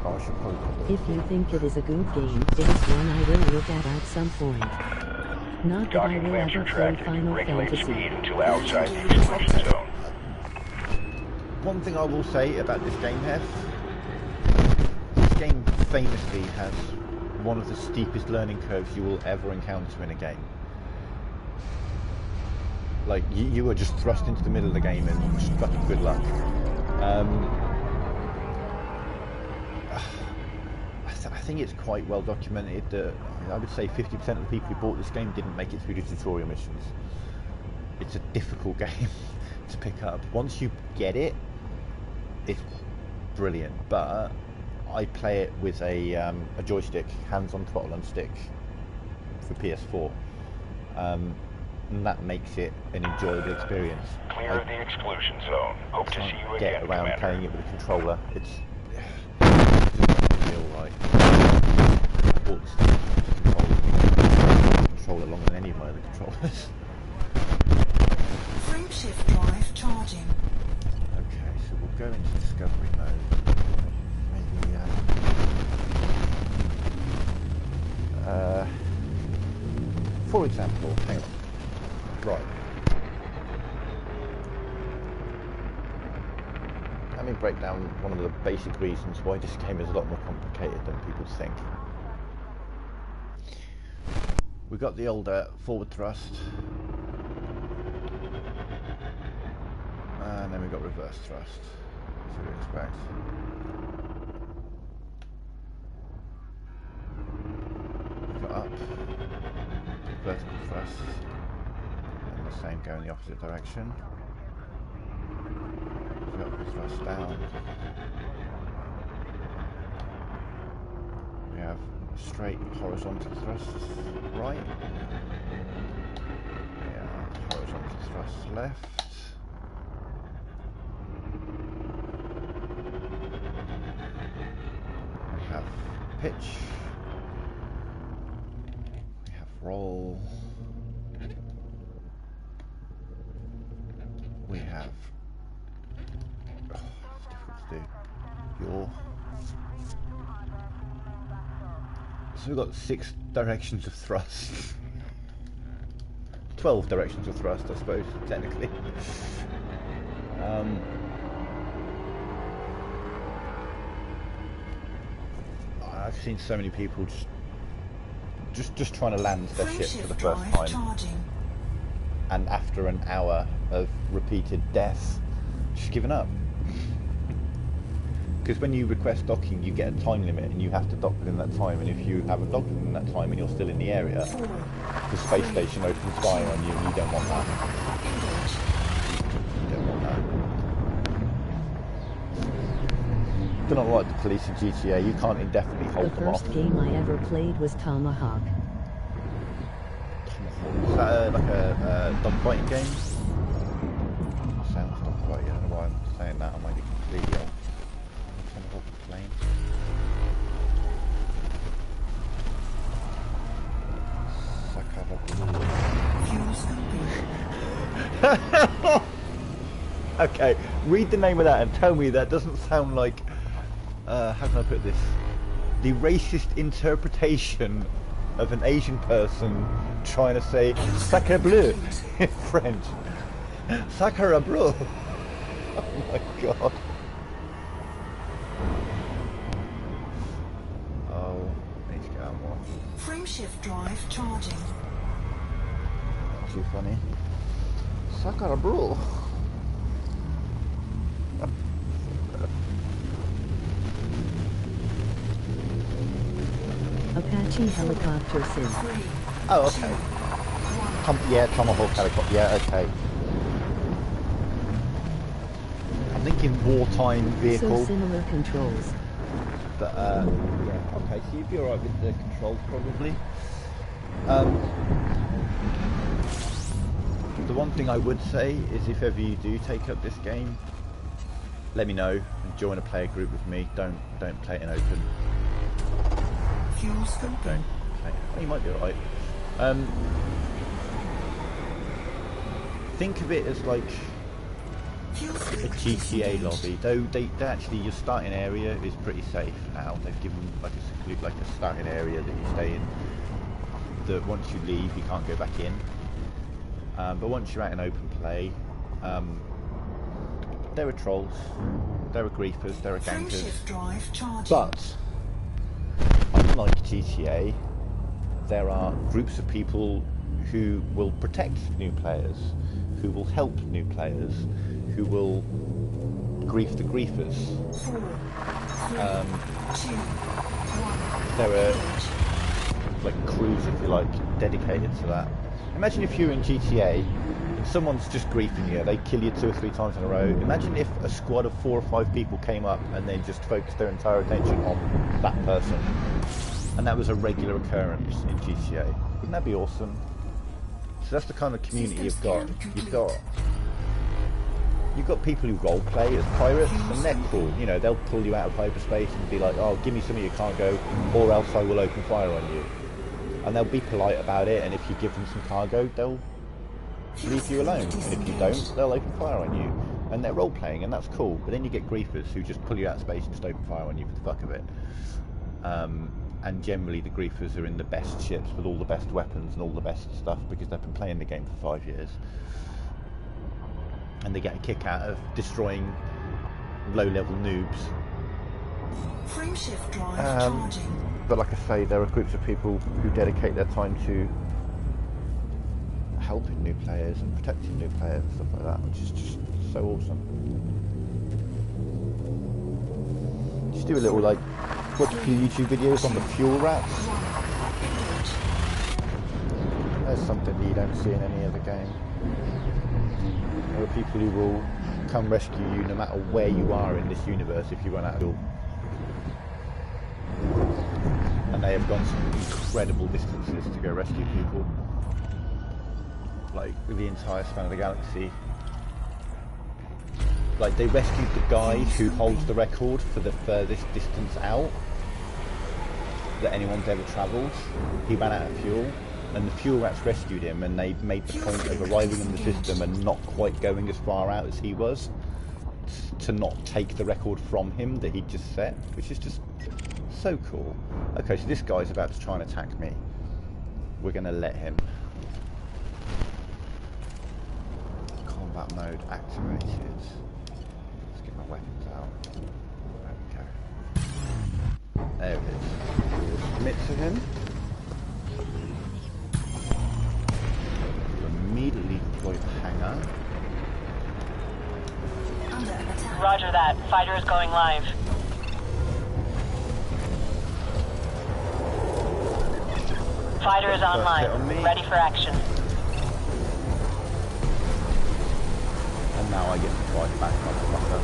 Oh, I should probably put it. If you think it is a good game, it is one I will look at some point. Not that I Docking will clamps ever play retracted. Final Regulate Fantasy. speed until outside the exclusion zone. One thing I will say about this game, Hef, this game famously has one of the steepest learning curves you will ever encounter in a game. Like, you are just thrust into the middle of the game and just fucking good luck. I think it's quite well documented that I would say 50% of the people who bought this game didn't make it through the tutorial missions. It's a difficult game to pick up. Once you get it, it's brilliant. But I play it with a joystick, hands-on throttle and stick for PS4. And that makes it an enjoyable experience. Clear the exclusion zone. Hope to see you get again, around Commander. playing it with a controller. It's just doesn't feel right. Or it's controller longer than any of my other controllers. Frameshift drive charging. Okay, so we'll go into discovery mode. Maybe for example, hang on. Right. Let me break down one of the basic reasons why this game is a lot more complicated than people think. We've got the older forward thrust, and then we've got reverse thrust, as you would expect. We've got up, vertical thrust, and the same go in the opposite direction. Vertical thrust down. We have straight horizontal thrusts right. We have horizontal thrusts left. We have pitch. We have roll. We have it's difficult to do. Yaw. So we've got 6 directions of thrust. 12 directions of thrust, I suppose, technically. I've seen so many people just trying to land their ship for the first time. Charging. And after an hour of repeated death, just given up. Because when you request docking, you get a time limit and you have to dock within that time, and if you haven't docked within that time and you're still in the area, the space station opens fire on you, and you don't want that. You don't want that. They're not like the police in GTA, you can't indefinitely hold The them off. first game I ever played was Tomahawk. Is that like a dogfighting game? Sounds dogfighting, I don't know why I'm saying that, I might be completely off. Tomahawk plane. Fuel scooping. Okay, read the name of that and tell me that doesn't sound like, how can I put this? The racist interpretation of an Asian person trying to say Sacre Bleu in French. Sacre Broo. Oh my god. Oh, I need to get out more. Frameshift drive charging. Not too funny. Sacre Broo. Apache helicopter sim. 3, Oh, okay. Yeah, Tomahawk helicopter. Yeah, okay. I'm thinking wartime vehicle. So similar controls. But yeah, okay. So you'd be alright with the controls, probably. The one thing I would say is, if ever you do take up this game, let me know and join a player group with me. Don't play it in open. fuel scoping. Okay, you might be alright. Think of it as like Fuel a scoop GTA disengaged. lobby. Though they actually, your starting area is pretty safe now. They've given like a starting area that you stay in. That once you leave, you can't go back in. But once you're out in open play, there are trolls, there are griefers, there are Frame gankers. shift drive charging. But unlike GTA, there are groups of people who will protect new players, who will help new players, who will grief the griefers. 4, 3, 2, 1. There are like crews, if you like, dedicated to that. Imagine if you're in GTA and someone's just griefing you, they kill you 2 or 3 times in a row. Imagine if a squad of 4 or 5 people came up and then just focused their entire attention on that person. And that was a regular occurrence in GTA. Wouldn't that be awesome? So that's the kind of community you've got. You've got people who role play as pirates, and they're cool. You know, they'll pull you out of hyperspace and be like, "Oh, give me some of your cargo, or else I will open fire on you." And they'll be polite about it, and if you give them some cargo, they'll leave you alone. And if you don't, they'll open fire on you. And they're role playing, and that's cool. But then you get griefers who just pull you out of space and just open fire on you for the fuck of it. And generally the griefers are in the best ships with all the best weapons and all the best stuff because they've been playing the game for 5 years. And they get a kick out of destroying low-level noobs. Frame shift drive charging. But like I say, there are groups of people who dedicate their time to helping new players and protecting new players and stuff like that, which is just so awesome. Just do a little like watch a few YouTube videos on the fuel rats. There's something that you don't see in any other game. There are people who will come rescue you no matter where you are in this universe if you run out of fuel. And they have gone some incredible distances to go rescue people. Like the entire span of the galaxy. Like they rescued the guy who holds the record for the furthest distance out that anyone's ever travelled. He ran out of fuel, and the fuel rats rescued him, and they made the point of arriving in the system and not quite going as far out as he was to not take the record from him that he'd just set, which is just so cool. Okay, so this guy's about to try and attack me. We're going to let him. Combat mode activated. Let's get my weapons out. There we go. There it is. We'll submit to him. We'll immediately deploy the hangar. Under attack. Roger that. Fighter is going live. Fighter is online. hit on me. Ready for action. And now I get to fight back, motherfucker.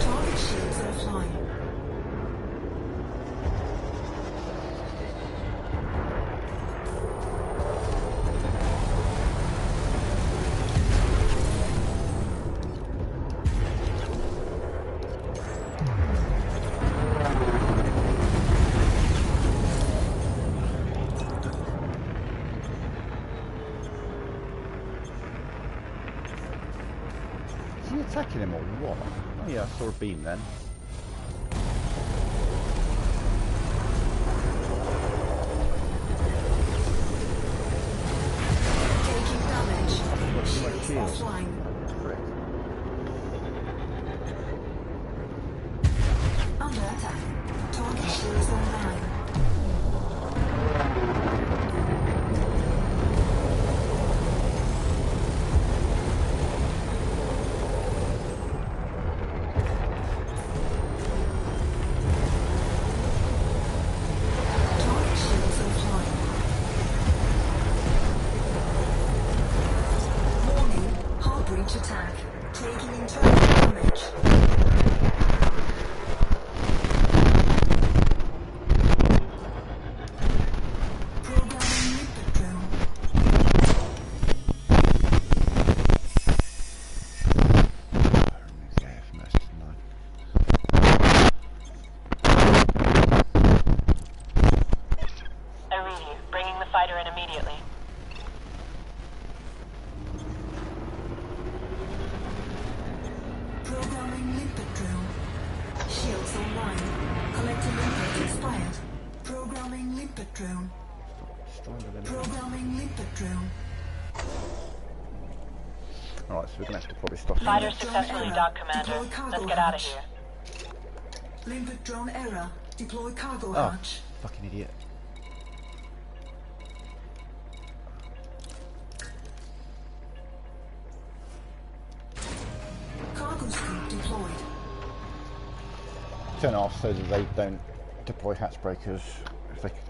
Target shields offline. Is he attacking him or what? Oh yeah, I saw a beam then. Taking damage. What's my Shields shield? offline. Correct. Under attack. Target shields online. Target shields offline. Warning, hull breach attack. Taking internal damage. Programming liquid drill. I read you. Bringing the fighter in immediately. declined. Collector limpet expired. Programming limpet drone. Stronger than Programming limpet drone. Alright, so we're gonna have to probably stop. Fighter successfully docked, Commander. Deploy cargo Let's get out of hatch. here. Limpet drone error. Deploy cargo Oh, hatch. fucking idiot. Cargo scoop deployed. Turn it off so that they don't deploy hatch breakers.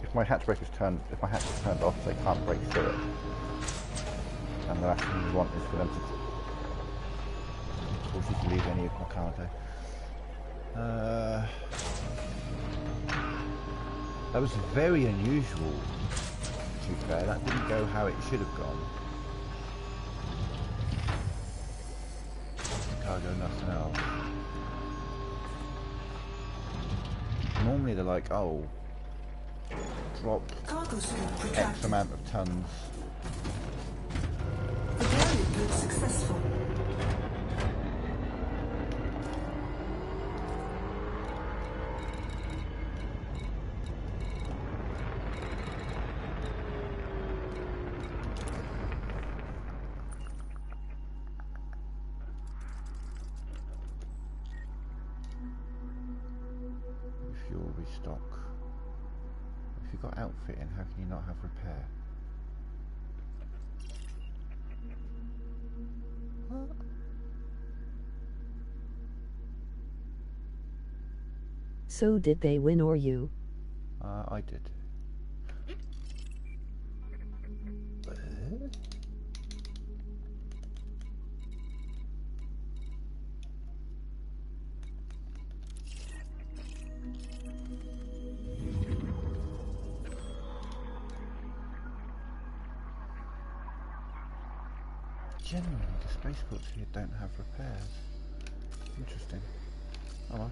If my hatch is turned off, they can't break through it. And the last thing we want is for them to force you to leave any of my cargo. That was very unusual, to be fair. That didn't go how it should have gone. Cargo, nothing else. Normally they're like, oh, drop Cargo scoop X retracted. amount of tons. The variant loop successful. Refuel, restock. If you've got outfitting, how can you not have repair? So did they win or you? I did. Generally, the spaceports here don't have repairs. Interesting. Oh well.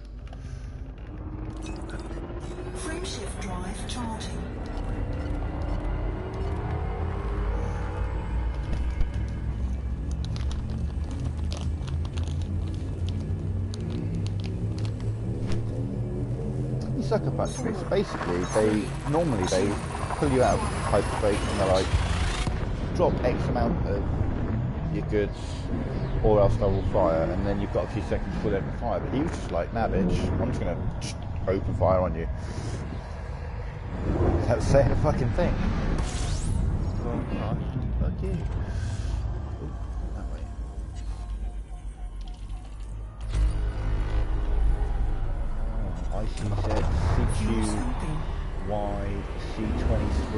Frameshift drive charging. Sucker punch me. So basically, they pull you out of hyperspace and they're like, drop X amount of your goods, or else they will fire. And then you've got a few seconds before they open fire. But he was just like, nah, bitch, I'm just gonna open fire on you. That's saying a fucking thing. Well, alright, fuck you. Ooh, that way. ICZ CQ-YC23.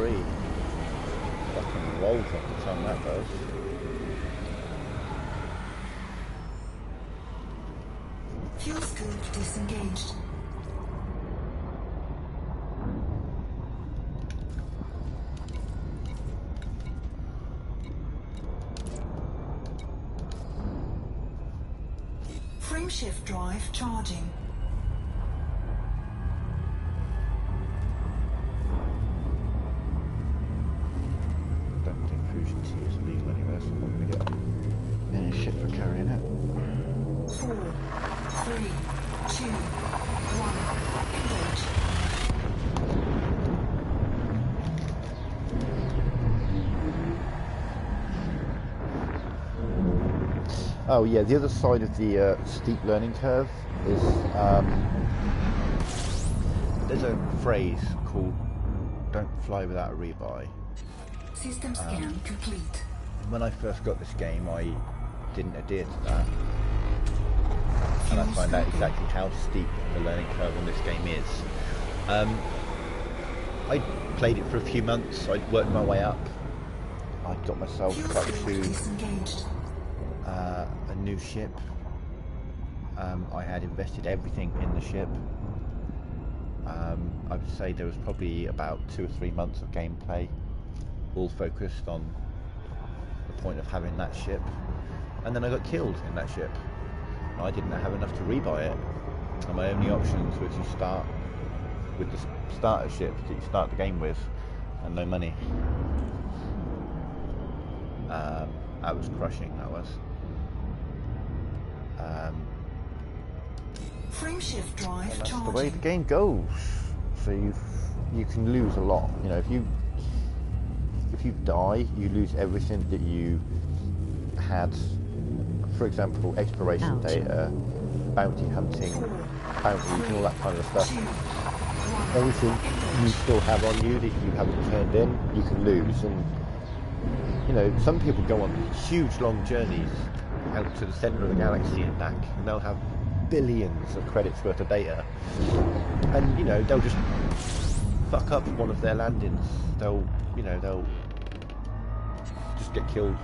Fucking rolls off the tongue, that does. Fuel scoop disengaged. Frameshift drive charging. Don't think fusion T is legal anywhere, so I'm not going to get any shit for carrying it. 4, 3, 2, 1. Engage. Oh yeah, the other side of the steep learning curve is there's a phrase called "don't fly without a rebuy." System scan complete. When I first got this game, I didn't adhere to that, and I find out exactly how steep the learning curve on this game is. I played it for a few months. I worked my way up. I got myself Fuel up scoop to disengaged. a new ship. I had invested everything in the ship. I would say there was probably about 2 or 3 months of gameplay, all focused on the point of having that ship. And then I got killed in that ship. I didn't have enough to rebuy it. And my only options were to start with the starter ship that you start the game with, and no money. That was crushing, that was. Frameshift drive And that's charging. the way the game goes. So you can lose a lot. You know, if you die, you lose everything that you had. For example, exploration data, bounty hunting, bounties, and all that kind of stuff. Everything you still have on you that you haven't turned in, you can lose. And you know, some people go on huge long journeys out to the centre of the galaxy and back, and they'll have billions of credits worth of data, and you know, they'll just fuck up one of their landings. They'll just get killed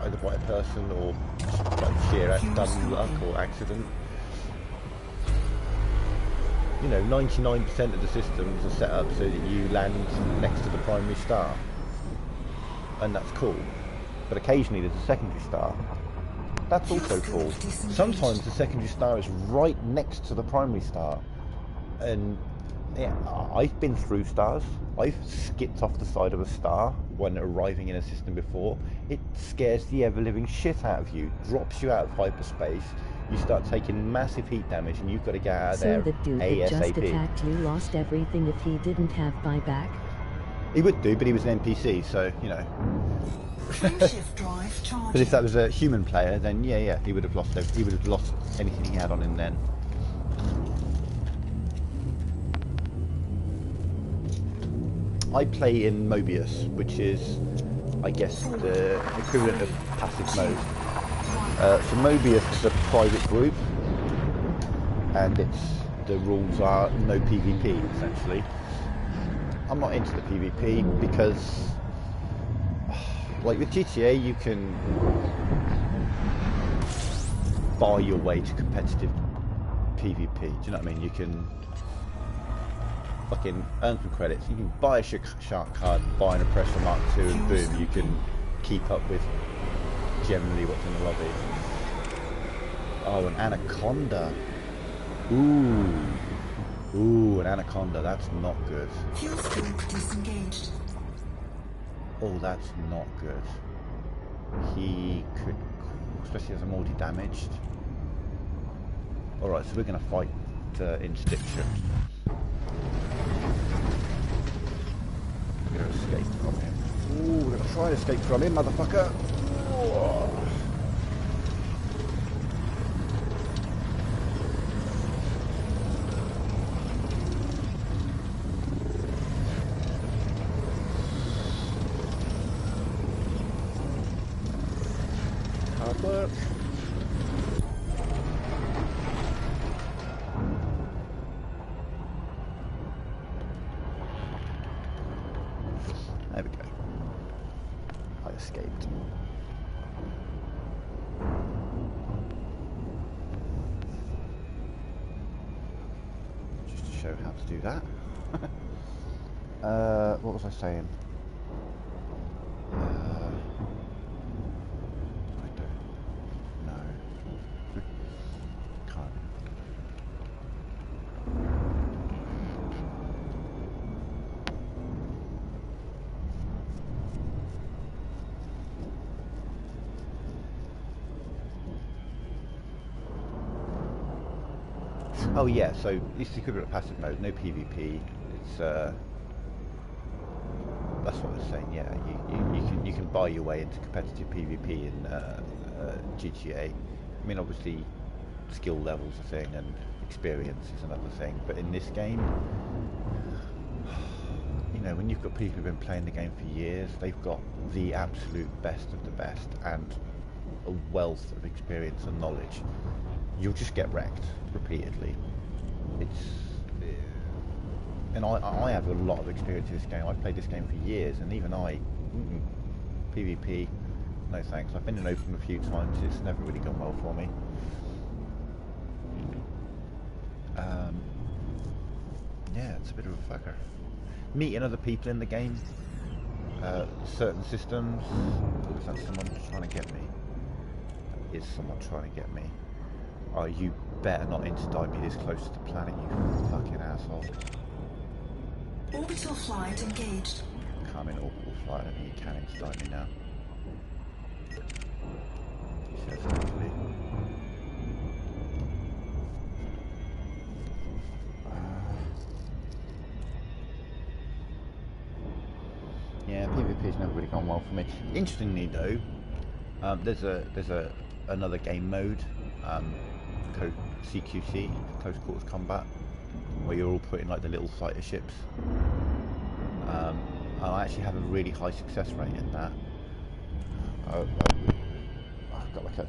either by a person or just like sheer dumb luck or accident. You know, 99% of the systems are set up so that you land next to the primary star, and that's cool. But occasionally there's a secondary star. That's also cool. Sometimes the secondary star is right next to the primary star. And yeah, I've been through stars. I've skipped off the side of a star when arriving in a system before. It scares the ever-living shit out of you, drops you out of hyperspace, you start taking massive heat damage, and you've got to get out of there So the dude that just attacked you lost everything if he didn't have buyback? He would do, but he was an NPC, so, you know. Frameshift drive charging. But if that was a human player, then yeah, he would have lost anything he had on him then. I play in Mobius, which is, I guess, the equivalent of passive mode. So Mobius is a private group, and the rules are no PvP, essentially. I'm not into the PvP because, like with GTA, you can buy your way to competitive PvP. Do you know what I mean? You can fucking earn some credits. You can buy a shark card, buy an Oppressor Mark II, and boom, you can keep up with generally what's in the lobby. Oh, an anaconda. Ooh, an anaconda. That's not good. Fuel scope disengaged. Oh, that's not good. He could, especially as I'm already damaged. Alright, so we're going to fight in Stitcher. We're going to escape from him. Ooh, we're going to try and escape from him, motherfucker. Ooh. Hard work. There we go. I escaped. Just to show how to do that. What was I saying? I don't know. Can't. Oh yeah, so it's the equivalent of passive mode, no PvP. It's that's what I was saying. Yeah, you can buy your way into competitive PvP in GTA. I mean, obviously, skill levels a thing and experience is another thing. But in this game, you know, when you've got people who've been playing the game for years, they've got the absolute best of the best and a wealth of experience and knowledge. You'll just get wrecked repeatedly. And I have a lot of experience in this game. I've played this game for years, and even PvP, no thanks. I've been in open a few times, it's never really gone well for me. Yeah, it's a bit of a fucker. Meeting other people in the game, certain systems. Is that someone trying to get me? That is someone trying to get me. Oh, you better not interdive me this close to the planet, you fucking asshole. Orbital flight engaged. I'm in orbital flight, I don't think you can interdive me now. He says, actually. mile from me. Interestingly though, there's another game mode, CQC, Close Quarters Combat, where you're all putting like the little fighter ships. And I actually have a really high success rate in that. I've got like a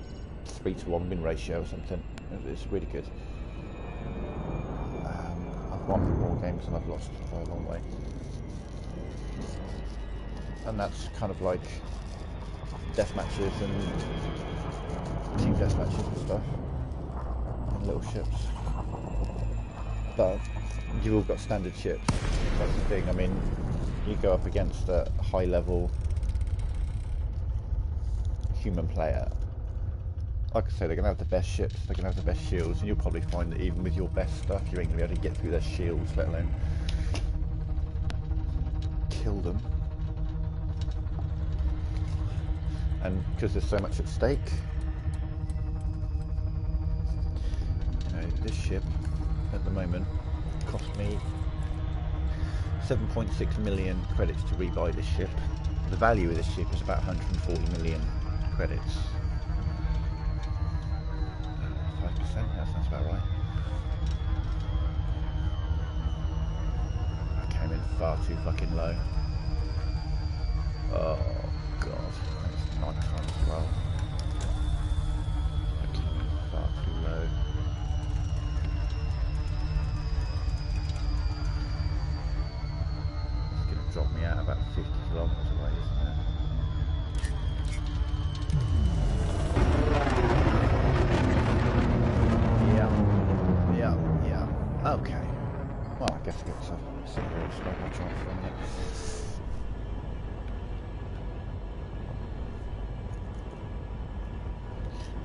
3-to-1 win ratio or something. It's really good. I've won more games than I've lost by a long way. And that's kind of like death matches and team death matches and stuff. And little ships. But you've all got standard ships. That's the thing. I mean, you go up against a high level human player. Like I say, they're going to have the best ships, they're going to have the best shields, and you'll probably find that even with your best stuff, you ain't going to be able to get through their shields, let alone kill them. And because there's so much at stake, you know, this ship at the moment cost me 7.6 million credits to rebuy this ship. The value of this ship is about 140 million credits. 5%, that sounds about right. I came in far too fucking low. Oh god, it's night time as well. I came in far too low. It's going to drop me out about 50 kilometers away, isn't it? Yeah. Okay. Well, I guess I get some more stuff I'll try from it.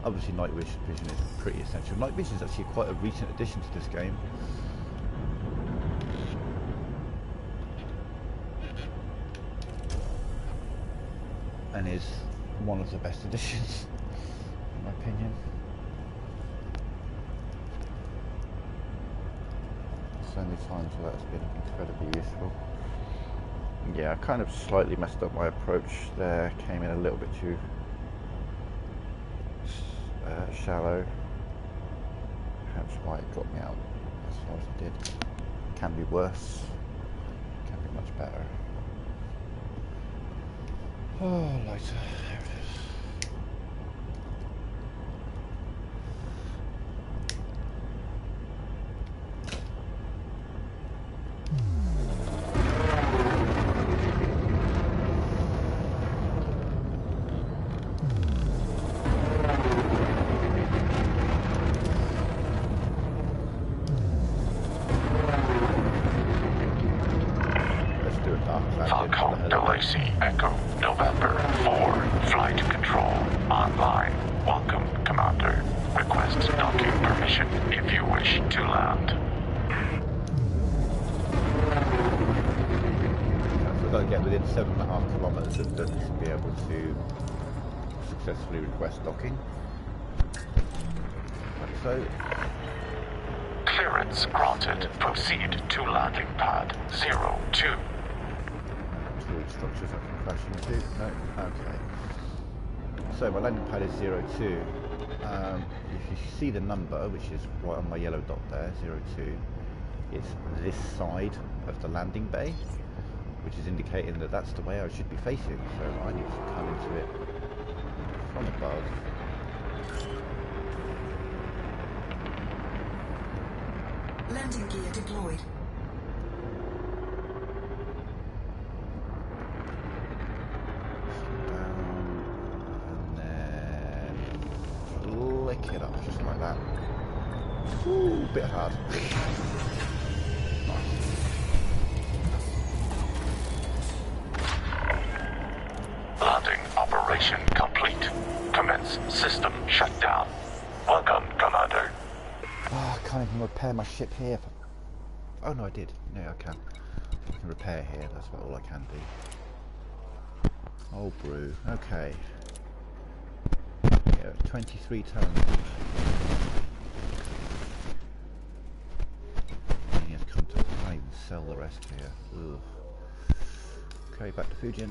Obviously night vision is pretty essential. Night vision is actually quite a recent addition to this game. And is one of the best additions, in my opinion. So many times where that's been incredibly useful. Yeah, I kind of slightly messed up my approach there, came in a little bit too shallow, perhaps why it dropped me out as far as it did. Can be worse, can be much better. Oh, lighter, there it is. Echo, November 4, flight control, online. Welcome, Commander. Request docking permission if you wish to land. So we've got to get within 7.5 kilometers of them to be able to successfully request docking. Like so. Clearance granted. Proceed to landing pad 02. Structures I can crash into. No, okay. So my landing pad is 02. If you see the number, which is right on my yellow dot there, 02, it's this side of the landing bay, which is indicating that that's the way I should be facing. So I need to come into it from above. Landing gear deployed. It up just like that. Ooh, bit hard. Nice. Landing operation complete. Commence system shutdown. Welcome, Commander. Oh, I can't even repair my ship here. Oh no, I did. No, I can. I can repair here. That's about all I can do. Oh, Brew. Okay. 23 tons. And he has come to can't even sell the rest here. Ugh. Okay, back to Fujin.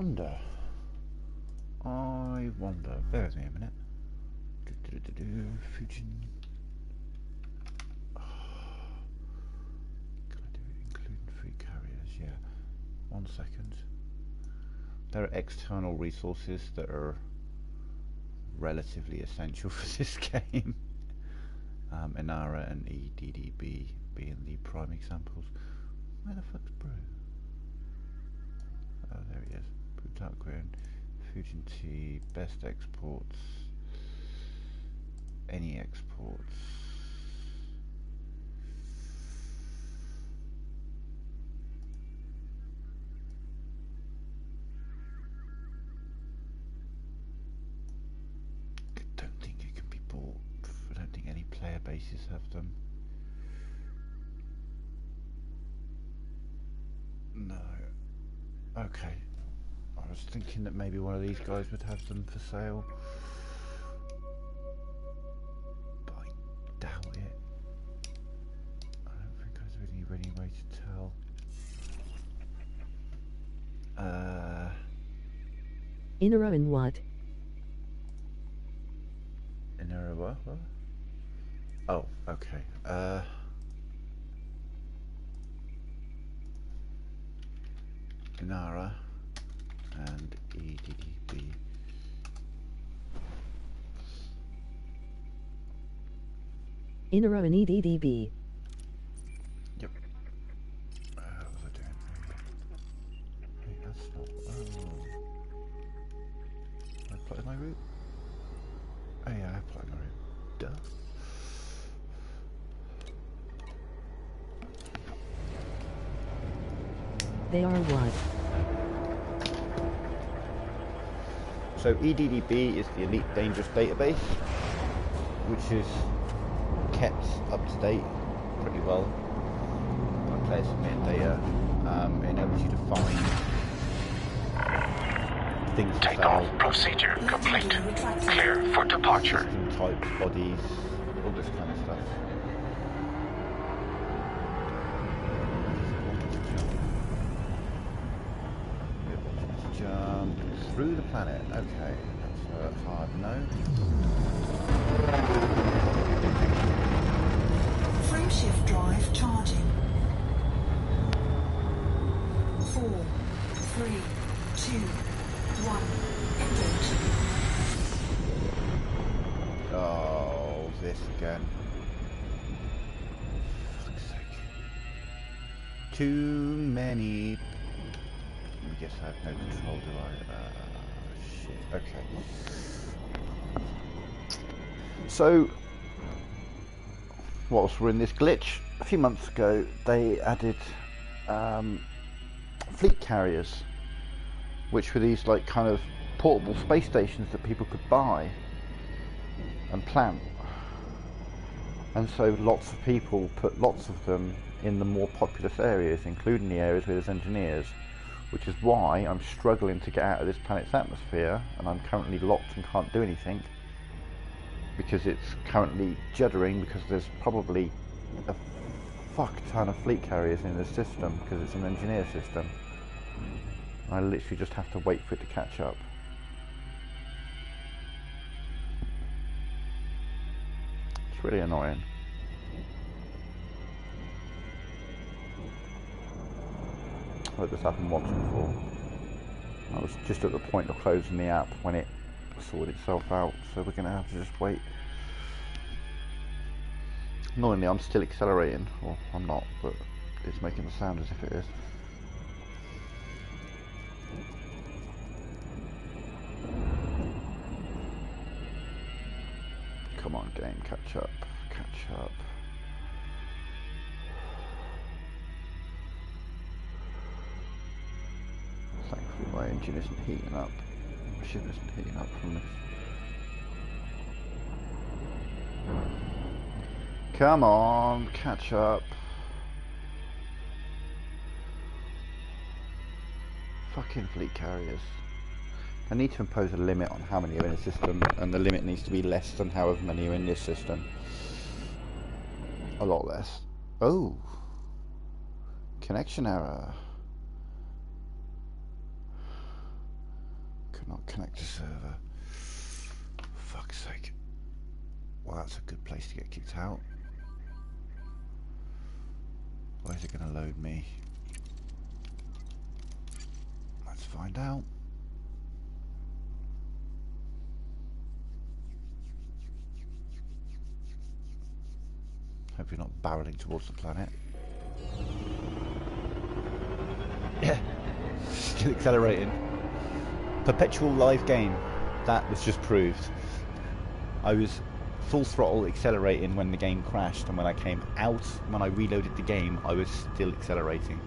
wonder. Bear with me a minute. Fujin. Can I do it including free carriers? Yeah. 1 second. There are external resources that are relatively essential for this game. Inara and EDDB being the prime examples. Where the fuck's Brew? Oh, there he is. Brew Dark Ground, Fujin Tea, best exports, any exports. I don't think it can be bought. I don't think any player bases have them. No. Okay. I was thinking that maybe one of these guys would have them for sale. But I doubt it. I don't think there's really any way to tell. Inara and what? Inara what? Oh, okay. Inara and EDDB. Inara and EDDB. Yep. What was I doing? Hey, that's not. I plotted my route? Oh yeah, I plotted my route. Duh. They are what? So EDDB is the Elite Dangerous Database, which is kept up to date pretty well by players submitting data. It enables you to find things to Takeoff sell, procedure complete. Clear for departure. system types, bodies, all this kind of stuff. Jump through the planet. Okay, that's a hard no. Frameshift drive charging. 4, 3, 2, 1. Engage. Oh, this again. Fuck's sake. Too many. I guess I have no control, do I? Shit. Okay. So, whilst we're in this glitch, a few months ago they added fleet carriers, which were these like kind of portable space stations that people could buy and plant. And so lots of people put lots of them in the more populous areas, including the areas where there's engineers, which is why I'm struggling to get out of this planet's atmosphere, and I'm currently locked and can't do anything, because it's currently juddering, because there's probably a fuck ton of fleet carriers in the system, because it's an engineer system. I literally just have to wait for it to catch up. It's really annoying. I've had this happen once before. I was just at the point of closing the app when it sorted itself out, so we're going to have to just wait. Annoyingly, I'm still accelerating, or I'm not, but it's making the sound as if it is. Come on, game, catch up, catch up. Thankfully my engine isn't heating up. My ship isn't heating up from this. Come on, catch up. Fucking fleet carriers. I need to impose a limit on how many are in a system, and the limit needs to be less than however many are in this system. A lot less. Oh. Connection error. Cannot connect to server. Fuck's sake. Well, that's a good place to get kicked out. Why is it going to load me? Let's find out. Hope you're not barreling towards the planet. Yeah, still accelerating. Perpetual live game. That was just proved. I was full throttle accelerating when the game crashed, and when I came out, when I reloaded the game, I was still accelerating.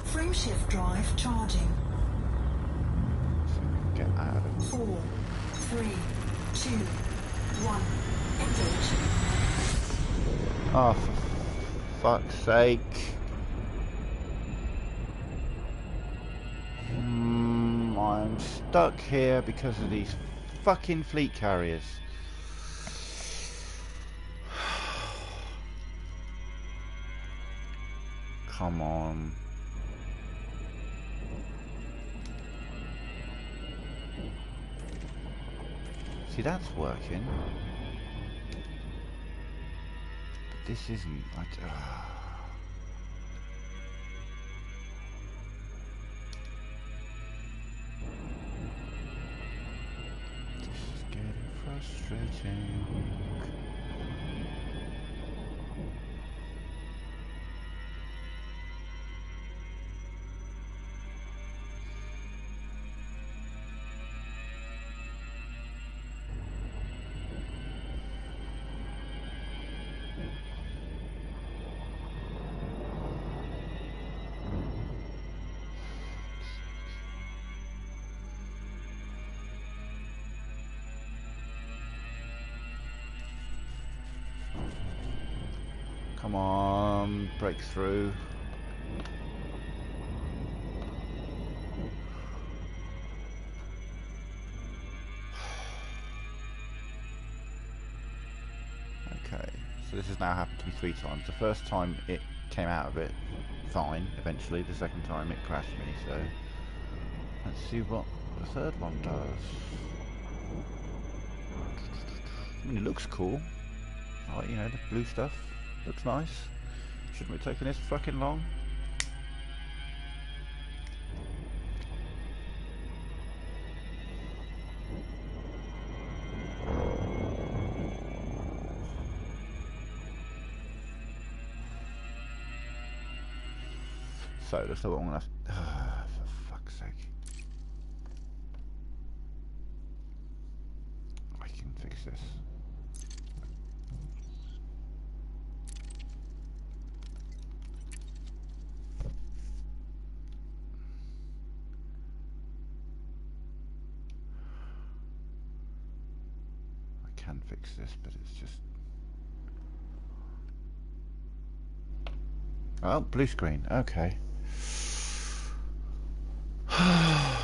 Frameshift drive charging. Get out of it. 4, 3, 2, 1. Engage. Oh, for fuck's sake. I'm stuck here because of these fucking fleet carriers. Come on. See, that's working. But this isn't. This is getting frustrating. Come on, break through. Okay, so this has now happened to me 3 times. The first time it came out of it fine, eventually. The second time it crashed me, so let's see what the third one does. I mean, it looks cool. Like, you know, the blue stuff. Looks nice. Shouldn't be taking this fucking long. So, looks like what I'm gonna have to... for fuck's sake. I can fix this. Can fix this, but it's just... Oh, blue screen. Okay.